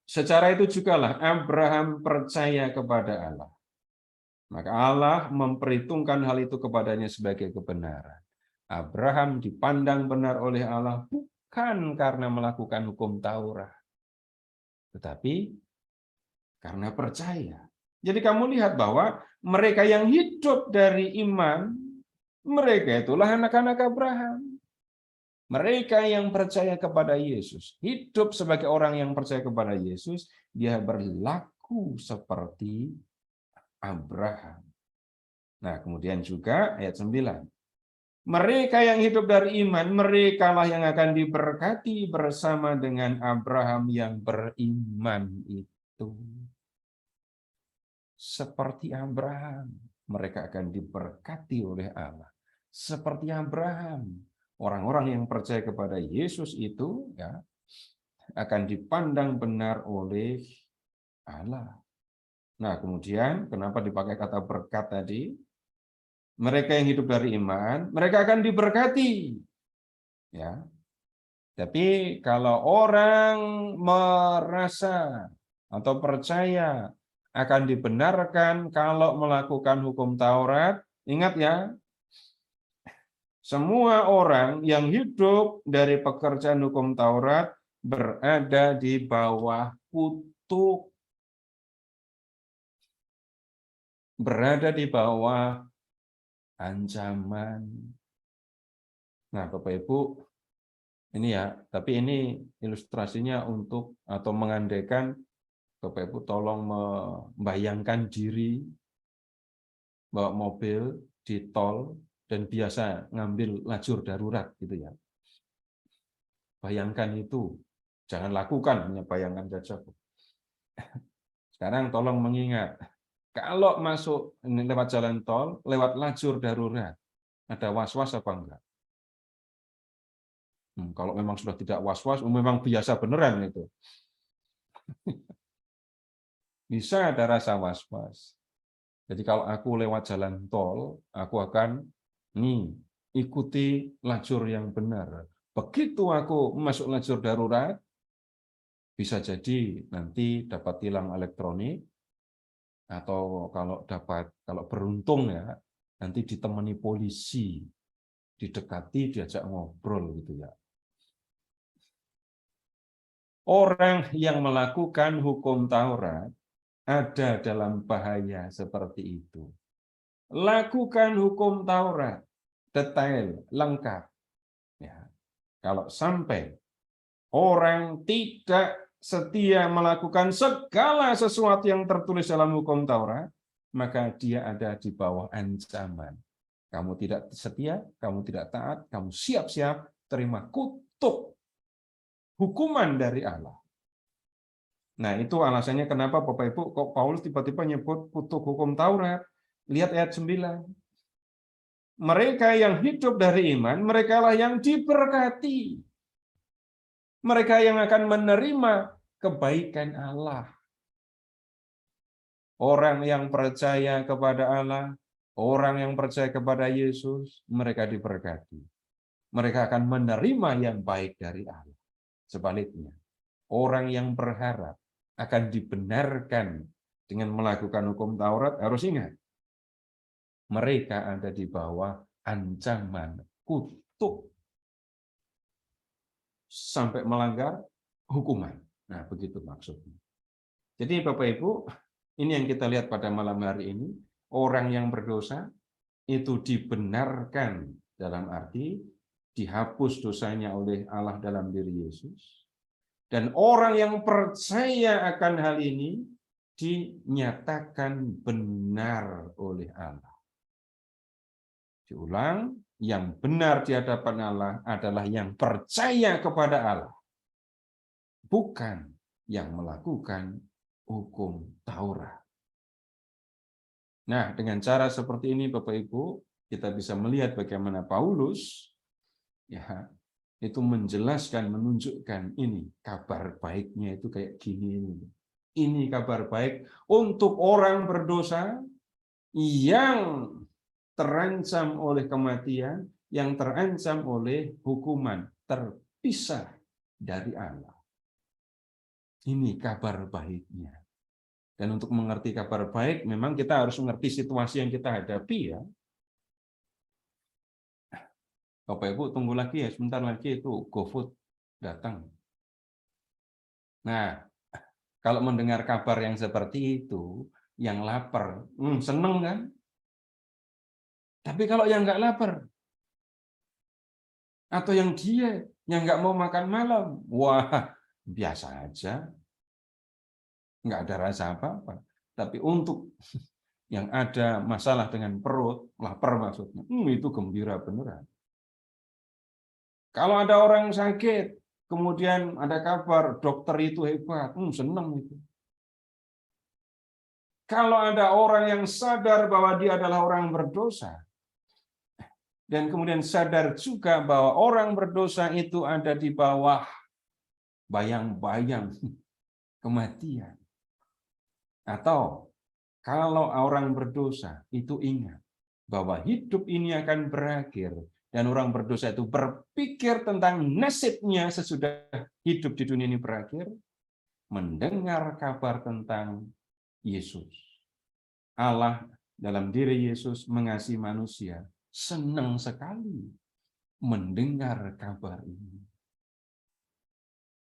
Secara itu jugalah Abraham percaya kepada Allah. Maka Allah memperhitungkan hal itu kepadanya sebagai kebenaran. Abraham dipandang benar oleh Allah bukan karena melakukan hukum Taurat, tetapi karena percaya. Jadi kamu lihat bahwa mereka yang hidup dari iman, mereka itulah anak-anak Abraham. Mereka yang percaya kepada Yesus, hidup sebagai orang yang percaya kepada Yesus, dia berlaku seperti Abraham. Nah, kemudian juga ayat 9. Mereka yang hidup dari iman, merekalah yang akan diberkati bersama dengan Abraham yang beriman itu. Seperti Abraham, mereka akan diberkati oleh Allah. Seperti Abraham, orang-orang yang percaya kepada Yesus itu ya akan dipandang benar oleh Allah. Nah, kemudian kenapa dipakai kata berkat tadi? Mereka yang hidup dari iman, mereka akan diberkati. Ya. Tapi kalau orang merasa atau percaya akan dibenarkan kalau melakukan hukum Taurat, ingat ya, semua orang yang hidup dari pekerjaan hukum Taurat berada di bawah kutuk, berada di bawah ancaman. Nah, Bapak Ibu, ini ya, tapi ini ilustrasinya untuk atau mengandaikan Bapak Ibu tolong membayangkan diri bawa mobil di tol dan biasa ngambil lajur darurat gitu ya. Bayangkan itu, jangan lakukan, hanya bayangkan saja. Sekarang tolong mengingat, kalau masuk lewat jalan tol, lewat lajur darurat, ada was-was apa enggak? Kalau memang sudah tidak was-was, memang biasa beneran itu. Bisa ada rasa was-was. Jadi kalau aku lewat jalan tol, aku akan ikuti lajur yang benar. Begitu aku masuk lajur darurat, bisa jadi nanti dapat tilang elektronik, atau kalau beruntung ya, nanti ditemani polisi, didekati, diajak ngobrol gitu ya. Orang yang melakukan hukum Taurat ada dalam bahaya seperti itu. Lakukan hukum Taurat, detail, lengkap. Ya. Kalau sampai orang tidak setia melakukan segala sesuatu yang tertulis dalam hukum Taurat, maka dia ada di bawah ancaman. Kamu tidak setia, kamu tidak taat, kamu siap-siap terima kutuk hukuman dari Allah. Nah, itu alasannya kenapa Bapak Ibu kok Paulus tiba-tiba nyebut kutuk hukum Taurat. Lihat ayat 9. Mereka yang hidup dari iman, merekalah yang diberkati. Mereka yang akan menerima kebaikan Allah. Orang yang percaya kepada Allah, orang yang percaya kepada Yesus, mereka diberkati. Mereka akan menerima yang baik dari Allah. Sebaliknya, orang yang berharap akan dibenarkan dengan melakukan hukum Taurat, harus ingat, mereka ada di bawah ancaman kutuk sampai melanggar hukuman. Nah, begitu maksudnya. Jadi Bapak Ibu, ini yang kita lihat pada malam hari ini, orang yang berdosa itu dibenarkan dalam arti dihapus dosanya oleh Allah dalam diri Yesus. Dan orang yang percaya akan hal ini dinyatakan benar oleh Allah. Diulang, yang benar di hadapan Allah adalah yang percaya kepada Allah, bukan yang melakukan hukum Taurat. Nah, dengan cara seperti ini Bapak Ibu, kita bisa melihat bagaimana Paulus ya itu menjelaskan, menunjukkan ini kabar baiknya itu kayak gini ini. Ini kabar baik untuk orang berdosa yang terancam oleh kematian, yang terancam oleh hukuman, terpisah dari Allah. Ini kabar baiknya. Dan untuk mengerti kabar baik, memang kita harus mengerti situasi yang kita hadapi ya. Bapak Ibu tunggu lagi ya, sebentar lagi itu GoFood datang. Nah, kalau mendengar kabar yang seperti itu, yang lapar, seneng kan? Tapi kalau yang nggak lapar, atau yang dia yang nggak mau makan malam, wah biasa aja, nggak ada rasa apa-apa. Tapi untuk yang ada masalah dengan perut, lapar maksudnya, itu gembira beneran. Kalau ada orang sakit, kemudian ada kabar dokter itu hebat, senang itu. Kalau ada orang yang sadar bahwa dia adalah orang berdosa, dan kemudian sadar juga bahwa orang berdosa itu ada di bawah bayang-bayang kematian. Atau kalau orang berdosa itu ingat bahwa hidup ini akan berakhir, dan orang berdosa itu berpikir tentang nasibnya sesudah hidup di dunia ini berakhir, mendengar kabar tentang Yesus. Allah dalam diri Yesus mengasihi manusia, senang sekali mendengar kabar ini.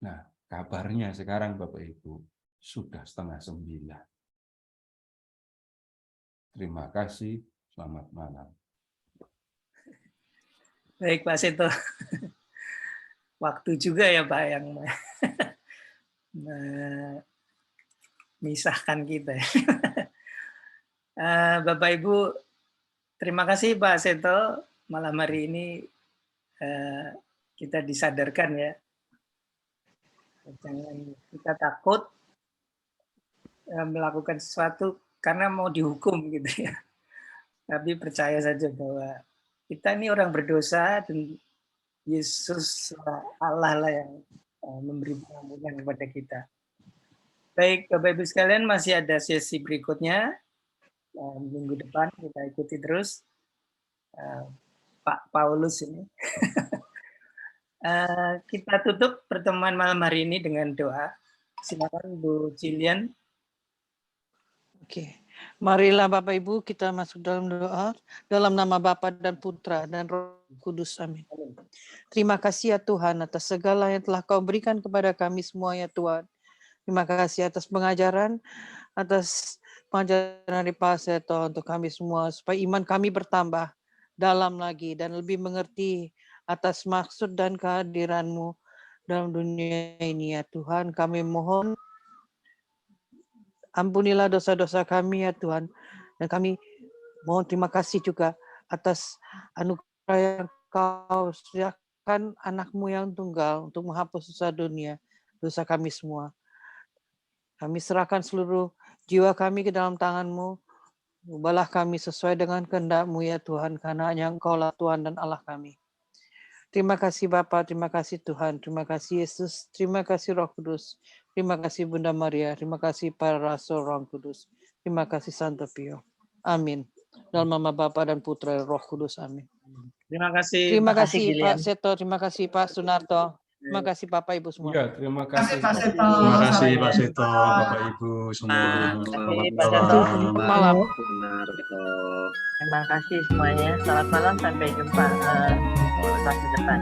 Nah, kabarnya sekarang Bapak Ibu sudah 8:30. Terima kasih, selamat malam.
Baik Pak Seto. Waktu juga ya Pak yang memisahkan kita. Bapak Ibu, terima kasih Pak Seto. Malam hari ini kita disadarkan ya. Jangan kita takut melakukan sesuatu karena mau dihukum gitu ya. Tapi percaya saja bahwa kita ini orang berdosa dan Yesus Allah lah yang memberi pengampunan kepada kita. Baik, Bapak Ibu sekalian, masih ada sesi berikutnya. Minggu depan kita ikuti terus Pak Paulus ini. Kita tutup pertemuan malam hari ini dengan doa. Silakan Bu Jillian.
Oke. Marilah Bapak Ibu kita masuk dalam doa, dalam nama Bapa dan Putra dan Roh Kudus. Amin. Terima kasih ya Tuhan atas segala yang telah Kau berikan kepada kami semua ya Tuhan. Terima kasih atas pengajaran dari Pak Seto untuk kami semua, supaya iman kami bertambah dalam lagi dan lebih mengerti atas maksud dan kehadiran-Mu dalam dunia ini ya Tuhan. Kami mohon ampunilah dosa-dosa kami ya Tuhan. Dan kami mohon terima kasih juga atas anugerah yang Kau sediakan anak-Mu yang tunggal untuk menghapus dosa dunia, dosa kami semua. Kami serahkan seluruh jiwa kami ke dalam tangan-Mu. Ubahlah kami sesuai dengan kehendak-Mu ya Tuhan, karena hanya Engkau-lah Tuhan dan Allah kami. Terima kasih Bapa, terima kasih Tuhan, terima kasih Yesus, terima kasih Roh Kudus, terima kasih Bunda Maria, terima kasih para Rasul Roh Kudus, terima kasih Santo Pio. Amin. Dalam nama Bapa dan Putra dan Roh Kudus. Amin.
Terima kasih.
Terima kasih Pak Seto, terima kasih Pak Sunarto, terima kasih Bapak Ibu semua.
Ya, terima kasih
Pak Seto.
Terima kasih Pak Seto, Bapak Ibu semua. Selamat malam.
Terima kasih semuanya. Selamat malam, sampai jumpa waktu depan.